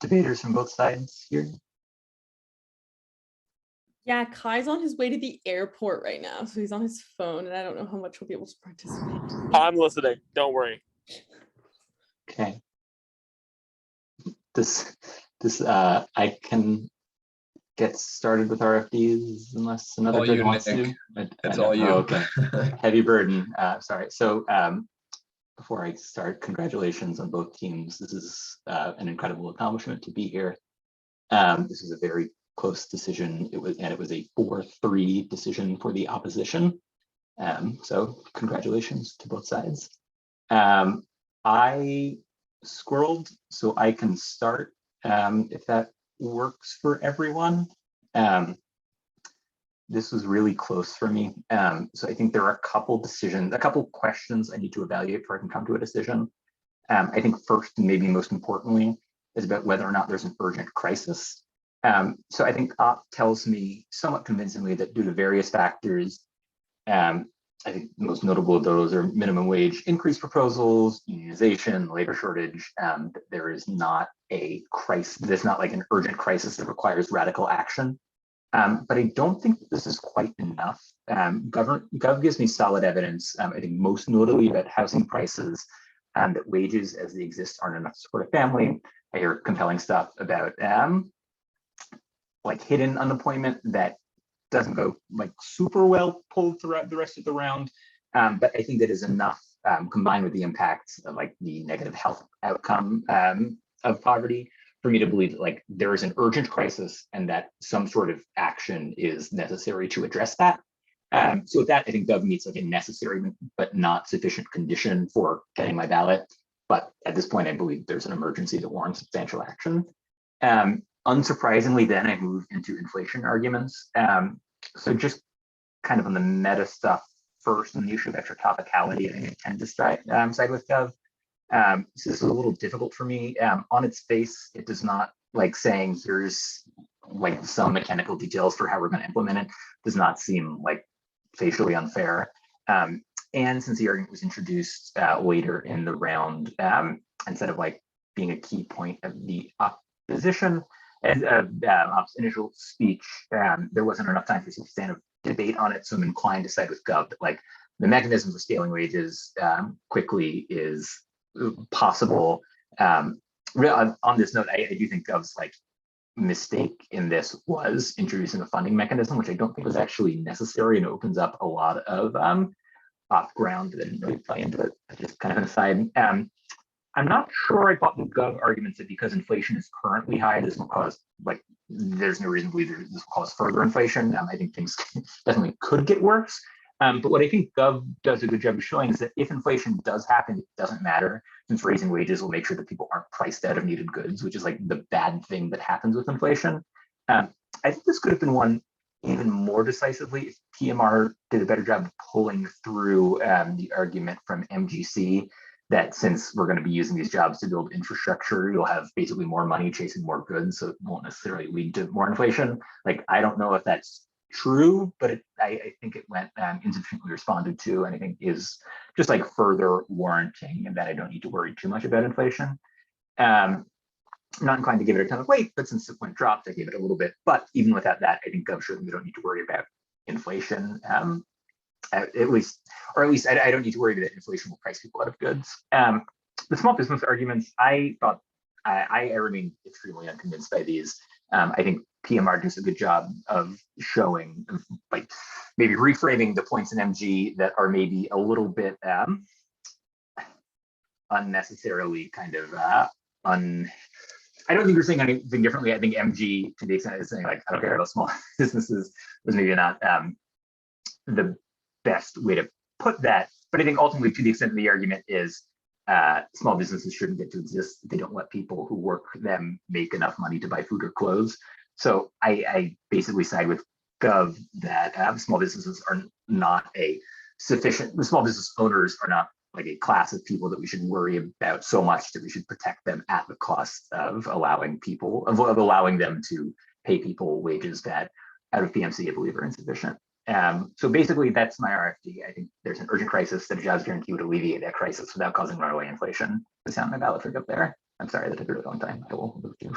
Debaters from both sides here. Yeah, Kai's on his way to the airport right now, so he's on his phone, and I don't know how much he'll be able to participate. I'm listening. Don't worry. Okay. This I can get started with RFDs unless another All judge you, wants Nick. to. It's know. all you. Oh, okay. Heavy burden. Sorry. So before I start, congratulations on both teams. This is an incredible accomplishment to be here. This was a very close decision. It was a 4-3 decision for the opposition. So congratulations to both sides. I squirreled, so I can start if that works for everyone. This was really close for me. So I think there are a couple questions I need to evaluate before I can come to a decision. I think first, and maybe most importantly, is about whether or not there's an urgent crisis. So I think OP tells me somewhat convincingly that due to various factors, I think the most notable of those are minimum wage increase proposals, unionization, labor shortage. There is not a crisis. There's not like an urgent crisis that requires radical action. But I don't think this is quite enough. Gov gives me solid evidence, I think most notably about housing prices, that wages as they exist aren't enough to support a family. I hear compelling stuff about like hidden unemployment that doesn't go like super well pulled throughout the rest of the round. But I think that is enough combined with the impacts of like the negative health outcome of poverty for me to believe that like there is an urgent crisis and that some sort of action is necessary to address that. So with that, I think Gov meets like a necessary but not sufficient condition for getting my ballot. But at this point, I believe there's an emergency that warrants substantial action. Unsurprisingly, then I move into inflation arguments. So just kind of on the meta stuff first, on the issue of extra topicality, I tend to side with Gov. So this is a little difficult for me. On its face, it does not like saying here's like some mechanical details for how we're going to implement it. Does not seem like facially unfair. And since the argument was introduced later in the round, instead of like being a key point of the opposition and Op's initial speech, there wasn't enough time for substantive debate on it. So I'm inclined to side with Gov that like the mechanism for scaling wages quickly is possible. On this note, I do think Gov's like mistake in this was introducing a funding mechanism, which I don't think was actually necessary and opens up a lot of off ground that I didn't really play into it. Just kind of an aside. I'm not sure I bought the Gov arguments that because inflation is currently high, this will cause like there's no reason to believe this will cause further inflation. I think things definitely could get worse. But what I think Gov does a good job of showing is that if inflation does happen, it doesn't matter, since raising wages will make sure that people aren't priced out of needed goods, which is like the bad thing that happens with inflation. I think this could have been won even more decisively if PMR did a better job of pulling through the argument from MGC that since we're going to be using these jobs to build infrastructure, you'll have basically more money chasing more goods, so it won't necessarily lead to more inflation. Like, I don't know if that's true, but I think it went insufficiently responded to, and I think is just like further warranting that I don't need to worry too much about inflation. I'm not inclined to give it a ton of weight, but since the point dropped, I gave it a little bit. But even without that, I think I'm sure we don't need to worry about inflation. At least I don't need to worry that inflation will price people out of goods. The small business arguments, I remain extremely unconvinced by these. I think PMR does a good job of showing, like, maybe reframing the points in MG that are maybe a little bit unnecessarily kind of I don't think you're saying anything differently. I think MG, to the extent is saying like, I don't care about small businesses, was maybe not the best way to put that. But I think ultimately, to the extent the argument is small businesses shouldn't get to exist, they don't let people who work them make enough money to buy food or clothes. So I basically side with Gov that small businesses are not the small business owners are not like a class of people that we should worry about so much that we should protect them at the cost of allowing them to pay people wages that out of PMC I believe are insufficient. So basically that's my RFD. I think there's an urgent crisis that a jobs guarantee would alleviate that crisis without causing runaway inflation. To sound my ballot for up there. I'm sorry that took a really long time. I will move to.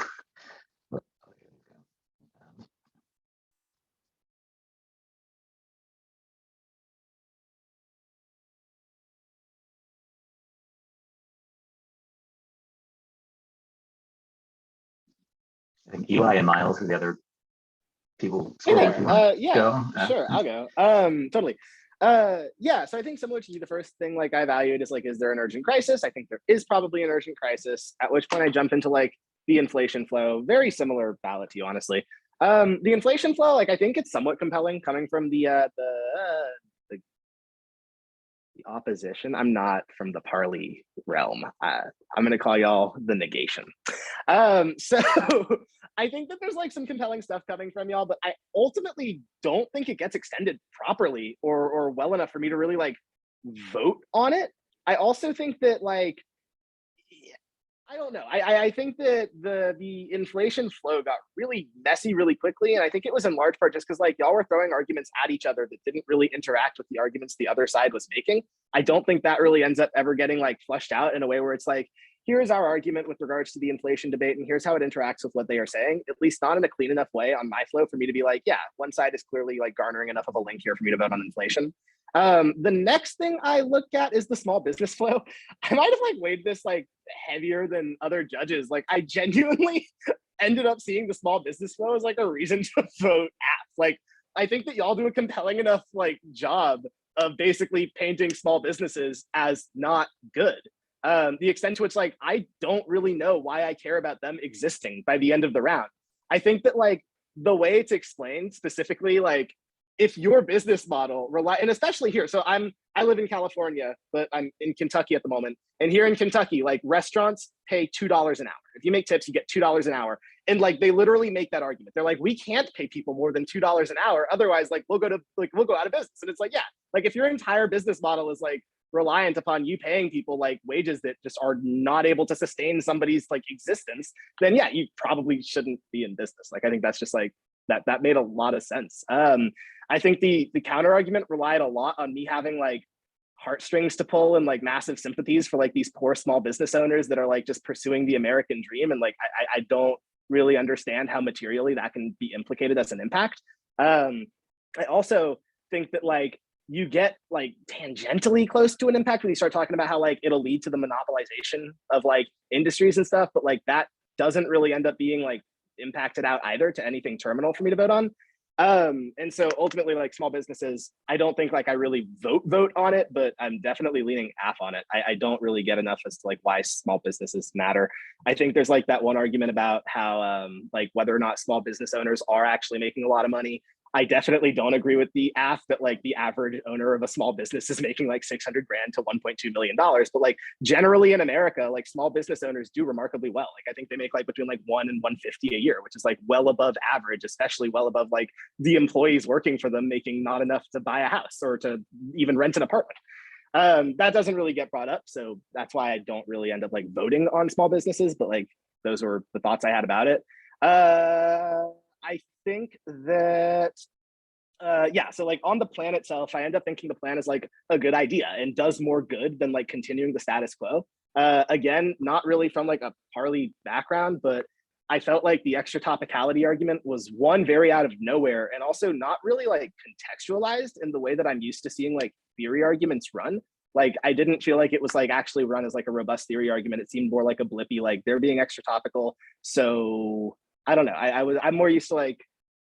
I think Eli and Miles are the other people. Hey there. Yeah, go. sure, I'll go. Totally. Yeah, so I think similar to you, the first thing like I evaluate is like, is there an urgent crisis? I think there is probably an urgent crisis, at which point I jump into like the inflation flow. Very similar ballot to you, honestly. The inflation flow, like I think it's somewhat compelling coming from the opposition. I'm not from the parley realm. I'm gonna call y'all the negation. So I think that there's like some compelling stuff coming from y'all, but I ultimately don't think it gets extended properly or well enough for me to really like vote on it. I also think that like, I don't know. I think that the inflation flow got really messy really quickly. And I think it was in large part just because like y'all were throwing arguments at each other that didn't really interact with the arguments the other side was making. I don't think that really ends up ever getting like flushed out in a way where it's like, here's our argument with regards to the inflation debate and here's how it interacts with what they are saying, at least not in a clean enough way on my flow for me to be like, yeah, one side is clearly like garnering enough of a link here for me to vote on inflation. The next thing I look at is the small business flow. I might have like weighed this like heavier than other judges. Like I genuinely ended up seeing the small business flow as like a reason to vote at. Like I think that y'all do a compelling enough like job of basically painting small businesses as not good. The extent to which like I don't really know why I care about them existing by the end of the round. I think that like the way it's explained specifically, like if your business model and especially here, so I live in California, but I'm in Kentucky at the moment. And here in Kentucky, like restaurants pay $2 an hour. If you make tips, you get $2 an hour. And like they literally make that argument. They're like, we can't pay people more than $2 an hour. Otherwise, like we'll go out of business. And it's like, yeah, like if your entire business model is like reliant upon you paying people like wages that just are not able to sustain somebody's like existence, then yeah, you probably shouldn't be in business. Like I think that's just like that made a lot of sense. I think the counter argument relied a lot on me having like heartstrings to pull and like massive sympathies for like these poor small business owners that are like just pursuing the American dream. And like, I don't really understand how materially that can be implicated as an impact. I also think that like you get like tangentially close to an impact when you start talking about how like it'll lead to the monopolization of like industries and stuff, but like that doesn't really end up being like impacted out either to anything terminal for me to vote on. And so ultimately like small businesses, I don't think like I really vote on it, but I'm definitely leaning AF on it. I don't really get enough as to like why small businesses matter. I think there's like that one argument about how like whether or not small business owners are actually making a lot of money. I definitely don't agree with the AF that like the average owner of a small business is making like 600 grand to $1.2 million. But like generally in America, like small business owners do remarkably well. Like I think they make like between like 1 and 150 a year, which is like well above average, especially well above like the employees working for them making not enough to buy a house or to even rent an apartment. That doesn't really get brought up, so that's why I don't really end up like voting on small businesses, but like those were the thoughts I had about it. I think that yeah, so like on the plan itself, I end up thinking the plan is like a good idea and does more good than like continuing the status quo. Again, not really from like a Parley background, but I felt like the extra topicality argument was one, very out of nowhere, and also not really like contextualized in the way that I'm used to seeing like theory arguments run. Like I didn't feel like it was like actually run as like a robust theory argument. It seemed more like a blippy, like they're being extra topical. So I don't know. I'm more used to like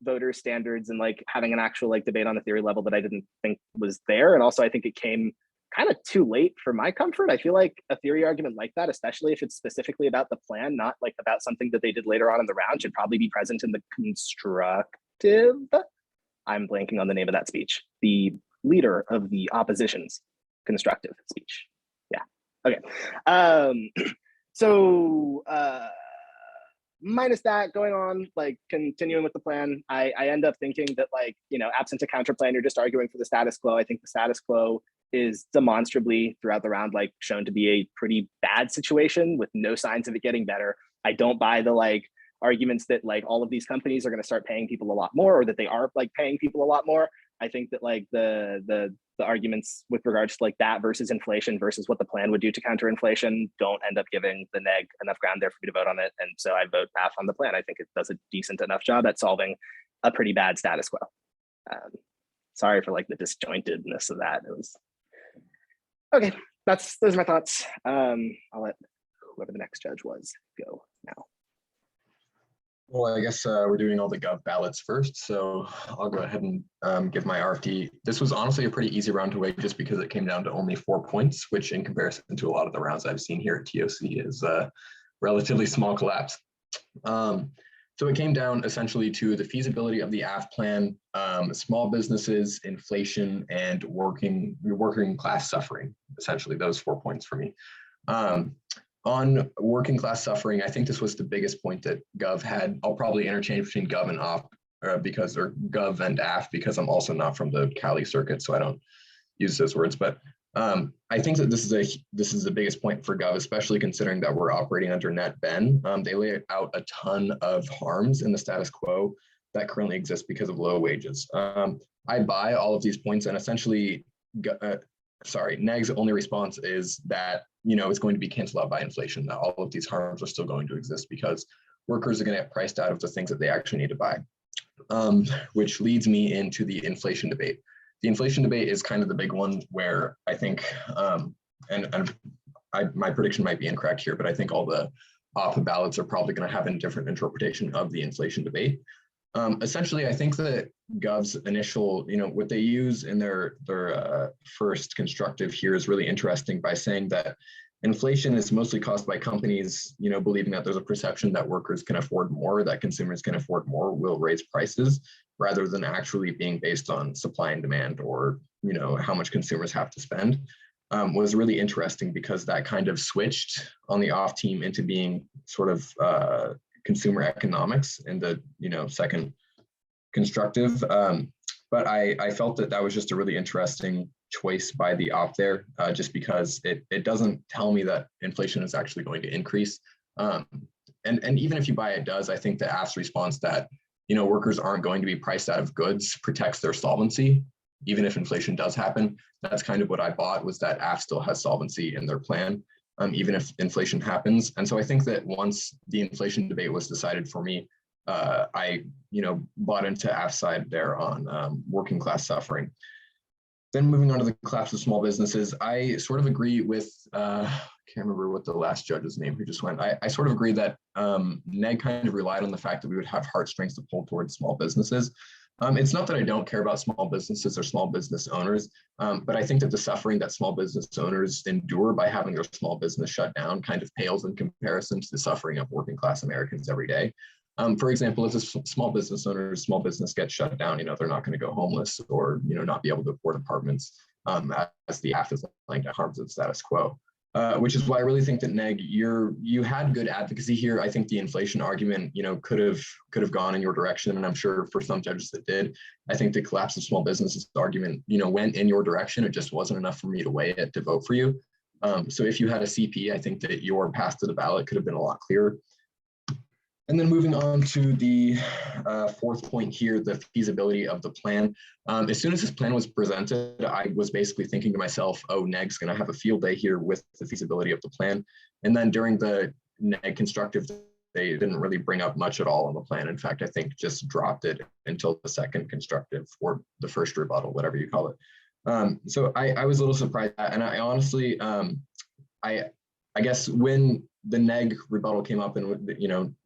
voter standards and like having an actual like debate on a theory level that I didn't think was there. And also I think it came kind of too late for my comfort. I feel like a theory argument like that, especially if it's specifically about the plan, not like about something that they did later on in the round, should probably be present in the constructive. I'm blanking on the name of that speech. The leader of the opposition's constructive speech. Yeah. Okay. So minus that going on, like continuing with the plan, I end up thinking that like, you know, absent a counter plan, you're just arguing for the status quo. I think the status quo is demonstrably throughout the round like shown to be a pretty bad situation with no signs of it getting better. I don't buy the like arguments that like all of these companies are going to start paying people a lot more, or that they are like paying people a lot more. I think that like the arguments with regards to like that versus inflation versus what the plan would do to counter inflation don't end up giving the neg enough ground there for me to vote on it. And so I vote half on the plan. I think it does a decent enough job at solving a pretty bad status quo. Sorry for like the disjointedness of that. It was okay. Those are my thoughts. I'll let whoever the next judge was go now. Well, I guess we're doing all the gov ballots first, so I'll go ahead and give my RFD. This was honestly a pretty easy round to weigh just because it came down to only 4 points, which in comparison to a lot of the rounds I've seen here at TOC is a relatively small collapse. So it came down essentially to the feasibility of the AF plan, small businesses, inflation, and working class suffering, essentially those 4 points for me. On working class suffering, I think this was the biggest point that Gov had. I'll probably interchange between Gov and AF or Gov and AF because I'm also not from the Cali circuit, so I don't use those words. But I think that this is the biggest point for Gov, especially considering that we're operating under net Ben. They lay out a ton of harms in the status quo that currently exist because of low wages. I buy all of these points, and essentially, Neg's only response is that, you know, it's going to be canceled out by inflation, that all of these harms are still going to exist because workers are going to get priced out of the things that they actually need to buy, which leads me into the inflation debate. The inflation debate is kind of the big one where I think, my prediction might be incorrect here, but I think all the op ballots are probably going to have a different interpretation of the inflation debate. Essentially, I think that Gov's initial, you know, what they use in their first constructive here is really interesting by saying that inflation is mostly caused by companies, you know, believing that there's a perception that workers can afford more, that consumers can afford more, will raise prices, rather than actually being based on supply and demand or, you know, how much consumers have to spend. Was really interesting because that kind of switched on the off team into being sort of consumer economics in the, you know, second constructive. But I felt that that was just a really interesting choice by the op there, just because it doesn't tell me that inflation is actually going to increase. And even if you buy it does, I think the AF's response that, you know, workers aren't going to be priced out of goods protects their solvency, even if inflation does happen. That's kind of what I bought, was that AF still has solvency in their plan, even if inflation happens. And so I think that once the inflation debate was decided for me, I, you know, bought into AF's side there on working class suffering. Then moving on to the collapse of small businesses, I sort of agree with, can't remember what the last judge's name who just went. I sort of agree that Neg kind of relied on the fact that we would have heartstrings to pull towards small businesses. It's not that I don't care about small businesses or small business owners, but I think that the suffering that small business owners endure by having their small business shut down kind of pales in comparison to the suffering of working class Americans every day. For example, if a small business owner's small business gets shut down, you know, they're not going to go homeless or, you know, not be able to afford apartments, as the AF is laying down harms of the status quo. which is why I really think that Neg, you had good advocacy here. I think the inflation argument, could have gone in your direction, and I'm sure for some judges that did. I think the collapse of small businesses argument, went in your direction. It just wasn't enough for me to weigh it to vote for you. So if you had a CP, I think that your path to the ballot could have been a lot clearer. And then moving on to the fourth point here, the feasibility of the plan. As soon as this plan was presented, I was basically thinking to myself, oh, NEG's going to have a field day here with the feasibility of the plan. And then during the NEG constructive, they didn't really bring up much at all on the plan. In fact, I think just dropped it until the second constructive or the first rebuttal, whatever you call it. So I was a little surprised at that. And I honestly, I guess when the NEG rebuttal came up and,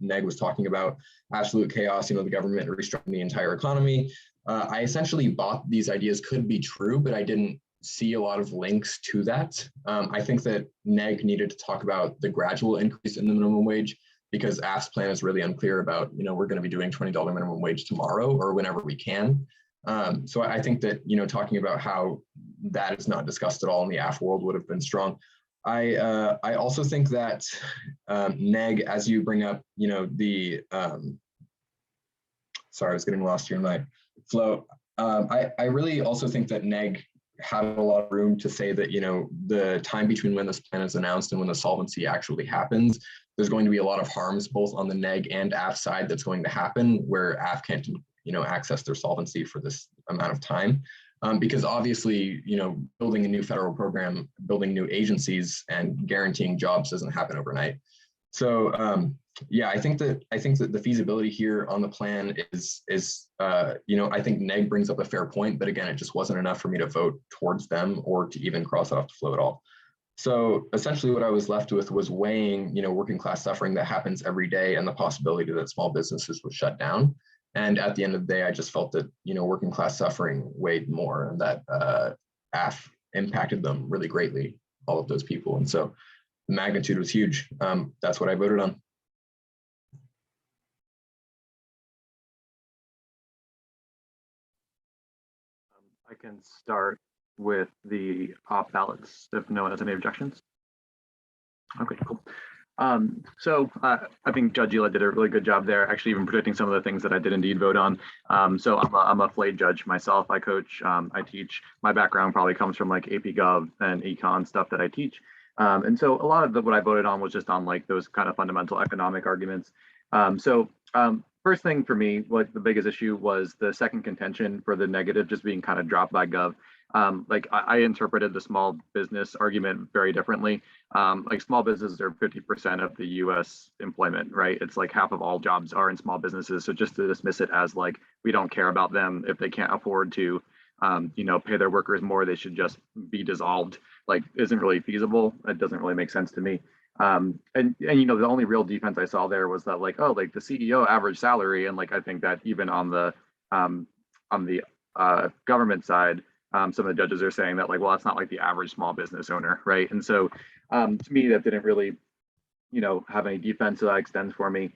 NEG was talking about absolute chaos, the government restructuring the entire economy, I essentially bought these ideas could be true, but I didn't see a lot of links to that. I think that NEG needed to talk about the gradual increase in the minimum wage because AF's plan is really unclear about, we're going to be doing $20 minimum wage tomorrow or whenever we can. So I think that, talking about how that is not discussed at all in the AF world would have been strong. I also think that NEG, as you bring up, sorry, I was getting lost here in my flow. I really also think that NEG had a lot of room to say that, the time between when this plan is announced and when the solvency actually happens, there's going to be a lot of harms both on the NEG and AF side that's going to happen where AF can't, access their solvency for this amount of time. Because obviously, building a new federal program, building new agencies and guaranteeing jobs doesn't happen overnight. So yeah, I think that the feasibility here on the plan is I think NEG brings up a fair point, but again, it just wasn't enough for me to vote towards them or to even cross it off the flow at all. So essentially what I was left with was weighing, working class suffering that happens every day and the possibility that small businesses would shut down. And at the end of the day, I just felt that, working class suffering weighed more and that AF impacted them really greatly, all of those people. And so the magnitude was huge. That's what I voted on. I can start with the opt ballots if no one has any objections. Okay, cool. So I think Judge Ela did a really good job there, actually even predicting some of the things that I did indeed vote on. So I'm a flayed judge myself. I coach, I teach. My background probably comes from like AP Gov and Econ stuff that I teach. And so a lot of what I voted on was just on like those kind of fundamental economic arguments. First thing for me, what the biggest issue was the second contention for the negative just being kind of dropped by Gov. Like I interpreted the small business argument very differently. Like small businesses are 50% of the US employment, right? It's like half of all jobs are in small businesses. So just to dismiss it as like, we don't care about them if they can't afford to, pay their workers more, they should just be dissolved, like isn't really feasible. It doesn't really make sense to me. And the only real defense I saw there was that like, oh, like the CEO average salary. And like, I think that even on the government side, some of the judges are saying that like, well, it's not like the average small business owner, right? And so to me, that didn't really, have any defense that extends for me.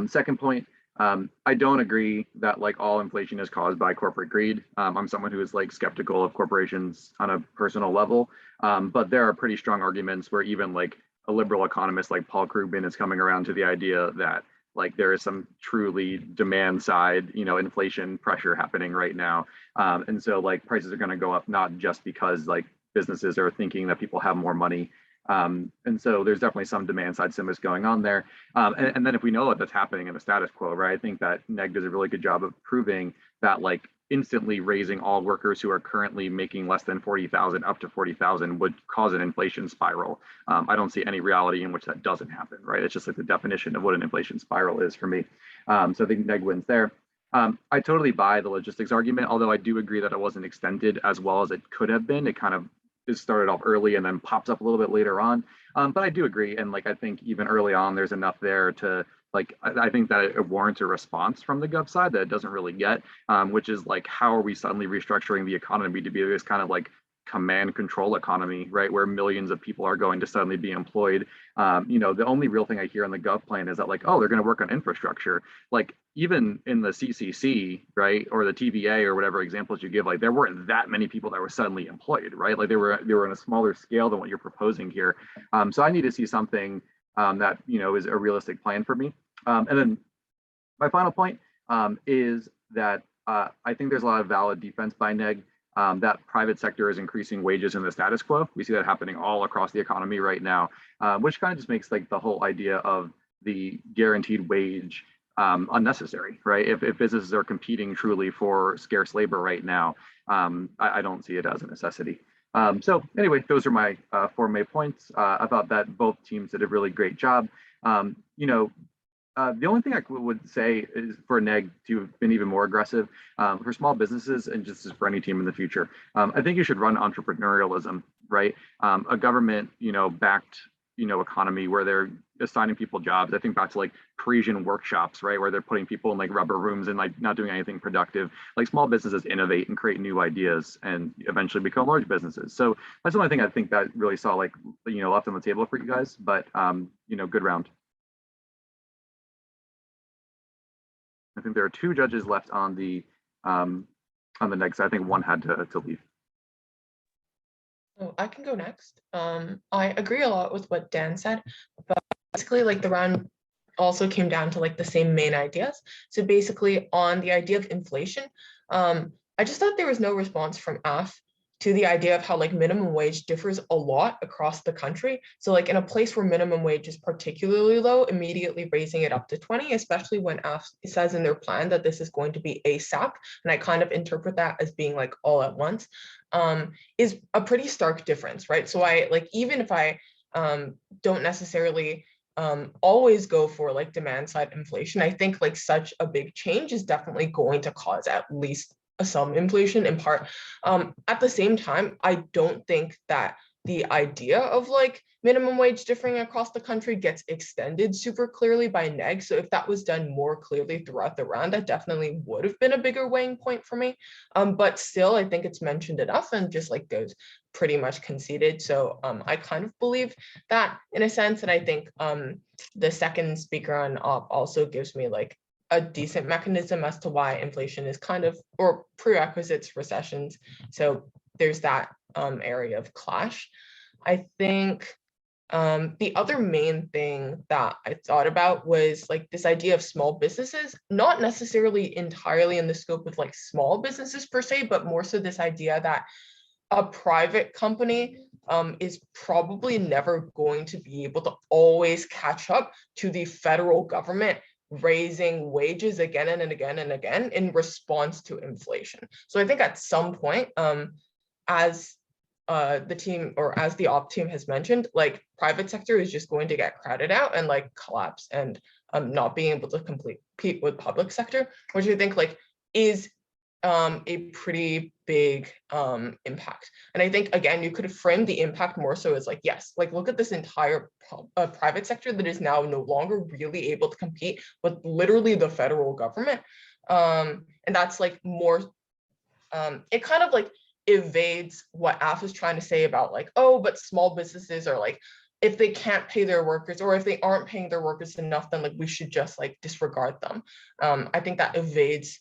Second point, I don't agree that like all inflation is caused by corporate greed. I'm someone who is like skeptical of corporations on a personal level, but there are pretty strong arguments where even like a liberal economist like Paul Krugman is coming around to the idea that like there is some truly demand side, inflation pressure happening right now. And so like prices are going to go up, not just because like businesses are thinking that people have more money. And so there's definitely some demand side stimulus going on there. And then if we know that that's happening in the status quo, right, I think that NEG does a really good job of proving that like instantly raising all workers who are currently making less than 40,000 up to 40,000 would cause an inflation spiral. I don't see any reality in which that doesn't happen, right? It's just like the definition of what an inflation spiral is for me. So I think NEG wins there. I totally buy the logistics argument, although I do agree that it wasn't extended as well as it could have been. It kind of is started off early and then pops up a little bit later on. But I do agree. And like, I think even early on, there's enough there to like, I think that it warrants a response from the Gov side that it doesn't really get, which is like, how are we suddenly restructuring the economy to be this kind of like command control economy, right, where millions of people are going to suddenly be employed. You know, the only real thing I hear on the Gov plan is that like, oh, they're going to work on infrastructure. Like even in the CCC, right, or the TVA or whatever examples you give, like there weren't that many people that were suddenly employed, right? Like they were on a smaller scale than what you're proposing here. So I need to see something that, you know, is a realistic plan for me. And then my final point is that I think there's a lot of valid defense by neg. That private sector is increasing wages in the status quo. We see that happening all across the economy right now, which kind of just makes like the whole idea of the guaranteed wage unnecessary, right? If businesses are competing truly for scarce labor right now, I don't see it as a necessity. So anyway, those are my 4 main points. I thought that both teams did a really great job. You know, the only thing I would say is for neg to have been even more aggressive for small businesses and just for any team in the future. I think you should run entrepreneurialism, right? A government, you know, backed, you know, economy where they're assigning people jobs. I think back to like Parisian workshops, right, where they're putting people in like rubber rooms and like not doing anything productive. Like small businesses innovate and create new ideas and eventually become large businesses. So that's the only thing I think that really saw like, you know, left on the table for you guys. But you know, good round. I think there are 2 judges left on the next. I think one had to leave. Oh, I can go next. I agree a lot with what Dan said, but basically like the round also came down to like the same main ideas. So basically on the idea of inflation, I just thought there was no response from AF to the idea of how like minimum wage differs a lot across the country. So like in a place where minimum wage is particularly low, immediately raising it up to 20, especially when AF says in their plan that this is going to be ASAP, and I kind of interpret that as being like all at once, is a pretty stark difference, right? So I like, even if I don't necessarily always go for like demand side inflation, I think like such a big change is definitely going to cause at least some inflation in part. At the same time, I don't think that the idea of like minimum wage differing across the country gets extended super clearly by neg. So if that was done more clearly throughout the round, that definitely would have been a bigger weighing point for me. But still, I think it's mentioned enough and just like goes pretty much conceded. So I kind of believe that in a sense. And I think the second speaker on op also gives me like a decent mechanism as to why inflation is kind of, or prerequisites recessions. So there's that area of clash. I think the other main thing that I thought about was like this idea of small businesses, not necessarily entirely in the scope of like small businesses per se, but more so this idea that a private company is probably never going to be able to always catch up to the federal government raising wages again and again and again in response to inflation. So I think at some point, as the team or as the op team has mentioned, like private sector is just going to get crowded out and like collapse and not being able to compete with public sector, which I think like is a pretty big impact. And I think, again, you could have framed the impact more so as like, yes, like look at this entire private sector that is now no longer really able to compete with literally the federal government. And that's like more, it kind of like evades what AF is trying to say about like, oh, but small businesses are like, if they can't pay their workers or if they aren't paying their workers enough, then like we should just like disregard them. I think that evades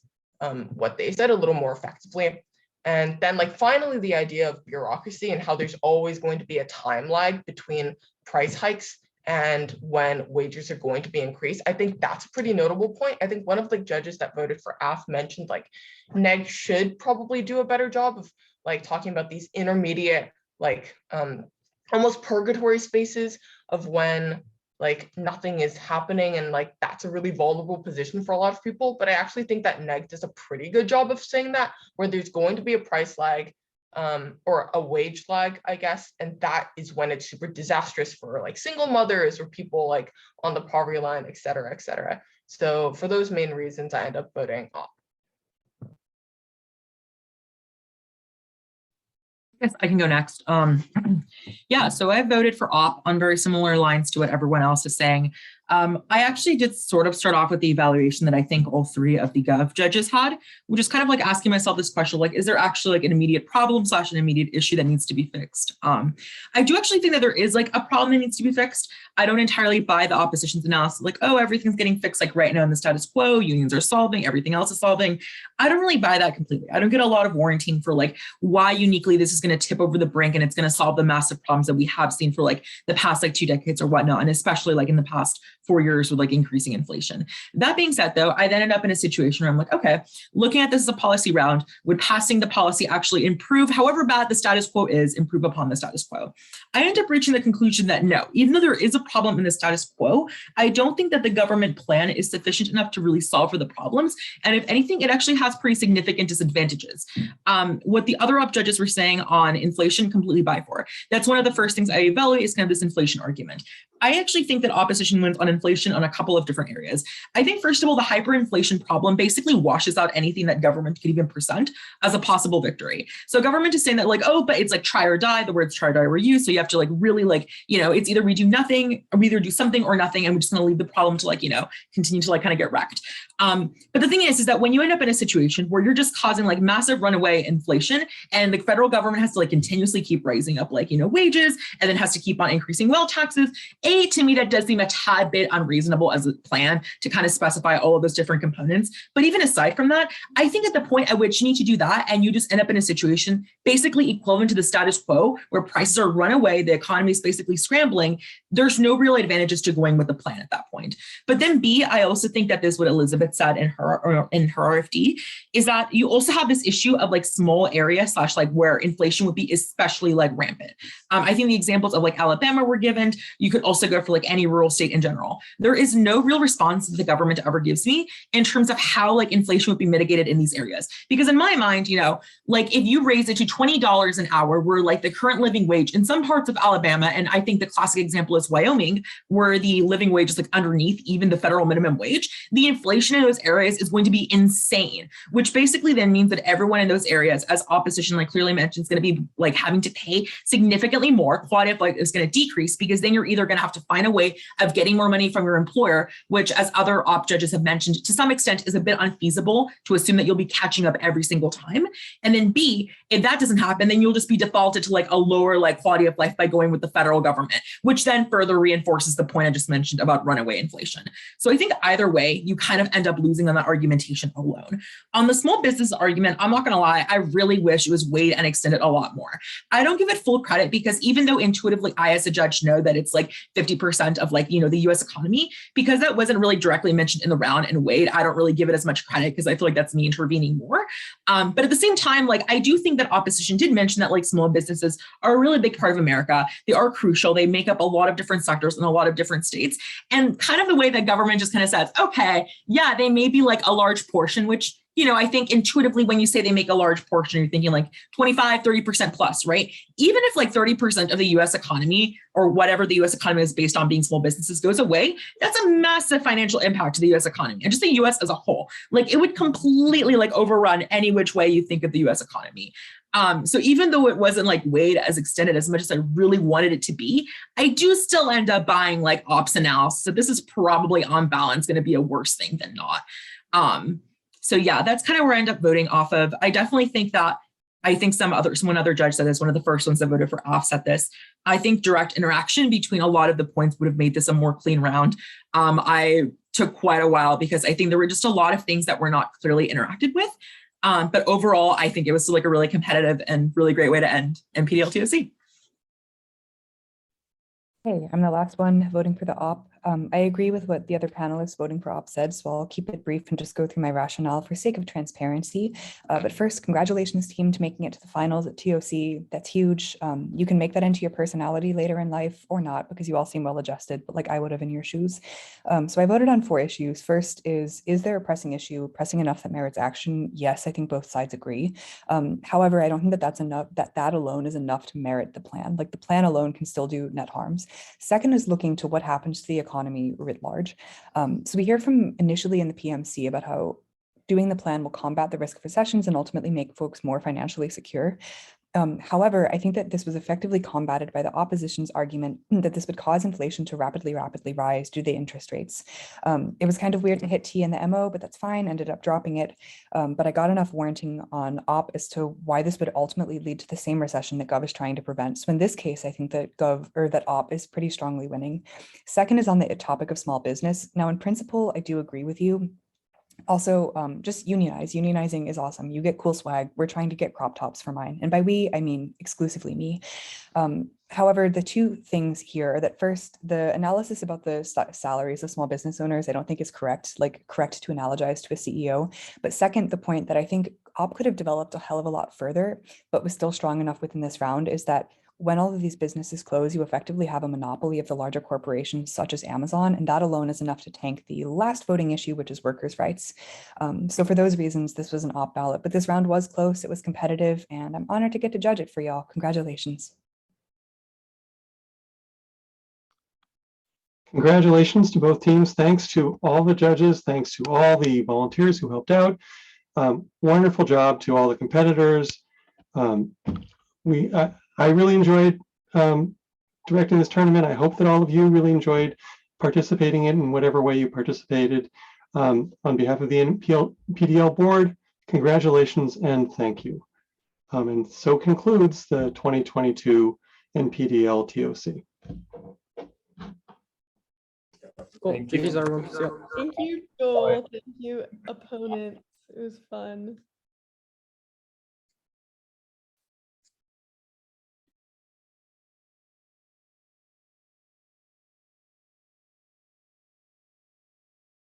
what they said a little more effectively. And then like finally the idea of bureaucracy and how there's always going to be a time lag between price hikes and when wages are going to be increased. I think that's a pretty notable point. I think one of the judges that voted for AF mentioned like neg should probably do a better job of like talking about these intermediate like almost purgatory spaces of when like nothing is happening, and like that's a really vulnerable position for a lot of people. But I actually think that neg does a pretty good job of saying that, where there's going to be a price lag or a wage lag, I guess, and that is when it's super disastrous for like single mothers or people like on the poverty line, et cetera, et cetera. So for those main reasons, I end up voting off. Yes, I can go next. Yeah, so I voted for op on very similar lines to what everyone else is saying. I actually did sort of start off with the evaluation that I think all three of the Gov judges had, which is kind of like asking myself this question, like, is there actually like an immediate problem / an immediate issue that needs to be fixed? I do actually think that there is like a problem that needs to be fixed. I don't entirely buy the opposition's analysis, like, oh, everything's getting fixed like right now in the status quo, unions are solving, everything else is solving. I don't really buy that completely. I don't get a lot of warranting for like why uniquely this is going to tip over the brink and it's going to solve the massive problems that we have seen for like the past like 2 decades or whatnot, and especially like in the past 4 years with like increasing inflation. That being said, though, I then end up in a situation where I'm like, okay, looking at this as a policy round, would passing the policy actually improve, however bad the status quo is, improve upon the status quo? I end up reaching the conclusion that no, even though there is a problem in the status quo, I don't think that the government plan is sufficient enough to really solve for the problems. And if anything, it actually has pretty significant disadvantages. What the other op judges were saying on inflation, completely buy for. That's one of the first things I evaluate is kind of this inflation argument. I actually think that opposition wins on inflation on a couple of different areas. I think, first of all, the hyperinflation problem basically washes out anything that government could even present as a possible victory. So government is saying that like, oh, but it's like try or die. The words try or die were used. So you have to like really like, you know, it's either we do nothing or we either do something or nothing. And we're just going to leave the problem to like, you know, continue to like kind of get wrecked. But the thing is that when you end up in a situation where you're just causing like massive runaway inflation and the federal government has to like continuously keep raising up like, you know, wages and then has to keep on increasing wealth taxes, to me, that does seem a tad bit unreasonable as a plan to kind of specify all of those different components. But even aside from that, I think at the point at which you need to do that and you just end up in a situation basically equivalent to the status quo where prices are run away, the economy is basically scrambling, there's no real advantages to going with the plan at that point. But then B, I also think that this is what Elizabeth said in her RFD, is that you also have this issue of like small area / like where inflation would be especially like rampant. I think the examples of like Alabama were given. You could also go for like any rural state in general. There is no real response that the government ever gives me in terms of how like inflation would be mitigated in these areas. Because in my mind, you know, like if you raise it to $20 an hour, where like the current living wage in some parts of Alabama, and I think the classic example is Wyoming, where the living wage is like underneath even the federal minimum wage, the inflation in those areas is going to be insane, which basically then means that everyone in those areas, as opposition like clearly mentioned, is going to be like having to pay significantly more. Quality of life is going to decrease because then you're either going to have to find a way of getting more money from your employer, which as other op judges have mentioned, to some extent is a bit unfeasible to assume that you'll be catching up every single time. And then B, if that doesn't happen, then you'll just be defaulted to like a lower like quality of life by going with the federal government, which then further reinforces the point I just mentioned about runaway inflation. So I think either way, you kind of end up losing on that argumentation alone. On the small business argument, I'm not going to lie, I really wish it was weighed and extended a lot more. I don't give it full credit because even though intuitively I as a judge know that it's like 50% of like, you know, the US economy, because that wasn't really directly mentioned in the round and weighed, I don't really give it as much credit because I feel like that's me intervening more. But at the same time, like I do think that opposition did mention that like small businesses are a really big part of America. They are crucial. They make up a lot of different sectors in a lot of different states. And kind of the way that government just kind of says, okay, yeah, they may be like a large portion, which, you know, I think intuitively when you say they make a large portion, you're thinking like 25, 30% plus, right? Even if like 30% of the US economy or whatever the US economy is based on being small businesses goes away, that's a massive financial impact to the US economy and just the US as a whole. Like it would completely like overrun any which way you think of the US economy. So even though it wasn't like weighed as extended as much as I really wanted it to be, I do still end up buying like ops analysis. So this is probably on balance going to be a worse thing than not. So yeah, that's kind of where I end up voting off of. I definitely think that one other judge said this, one of the first ones that voted for offset this. I think direct interaction between a lot of the points would have made this a more clean round. I took quite a while because I think there were just a lot of things that were not clearly interacted with. But overall, I think it was like a really competitive and really great way to end NPDL-TOC. Hey, I'm the last one voting for the op. I agree with what the other panelists voting for op said, so I'll keep it brief and just go through my rationale for sake of transparency. But first, congratulations team to making it to the finals at TOC. That's huge. You can make that into your personality later in life or not, because you all seem well adjusted, but like I would have in your shoes. So I voted on 4 issues. First is there a pressing issue, pressing enough that merits action? Yes, I think both sides agree. However, I don't think that that's enough, that alone is enough to merit the plan. Like the plan alone can still do net harms. Second is looking to what happens to the economy writ large. So we hear from initially in the PMC about how doing the plan will combat the risk of recessions and ultimately make folks more financially secure. However, I think that this was effectively combated by the opposition's argument that this would cause inflation to rapidly rise due to the interest rates. It was kind of weird to hit T in the MO, but that's fine, ended up dropping it. But I got enough warranting on op as to why this would ultimately lead to the same recession that Gov is trying to prevent. So in this case, I think that that op is pretty strongly winning. Second is on the topic of small business. Now, in principle, I do agree with you. Also, just unionize. Unionizing is awesome. You get cool swag. We're trying to get crop tops for mine. And by we, I mean exclusively me. However, the two things here are that first, the analysis about the salaries of small business owners, I don't think is correct to analogize to a CEO. But second, the point that I think op could have developed a hell of a lot further, but was still strong enough within this round is that when all of these businesses close, you effectively have a monopoly of the larger corporations such as Amazon, and that alone is enough to tank the last voting issue, which is workers' rights. So for those reasons, this was an op ballot, but this round was close, it was competitive, and I'm honored to get to judge it for y'all. Congratulations. Congratulations to both teams. Thanks to all the judges. Thanks to all the volunteers who helped out. Wonderful job to all the competitors. I really enjoyed directing this tournament. I hope that all of you really enjoyed participating in whatever way you participated. On behalf of the NPDL board, congratulations and thank you. And so concludes the 2022 NPDL-TOC. Cool. Thank you. GG's everyone. See ya. Thank you, Joel. Thank you, opponents. It was fun.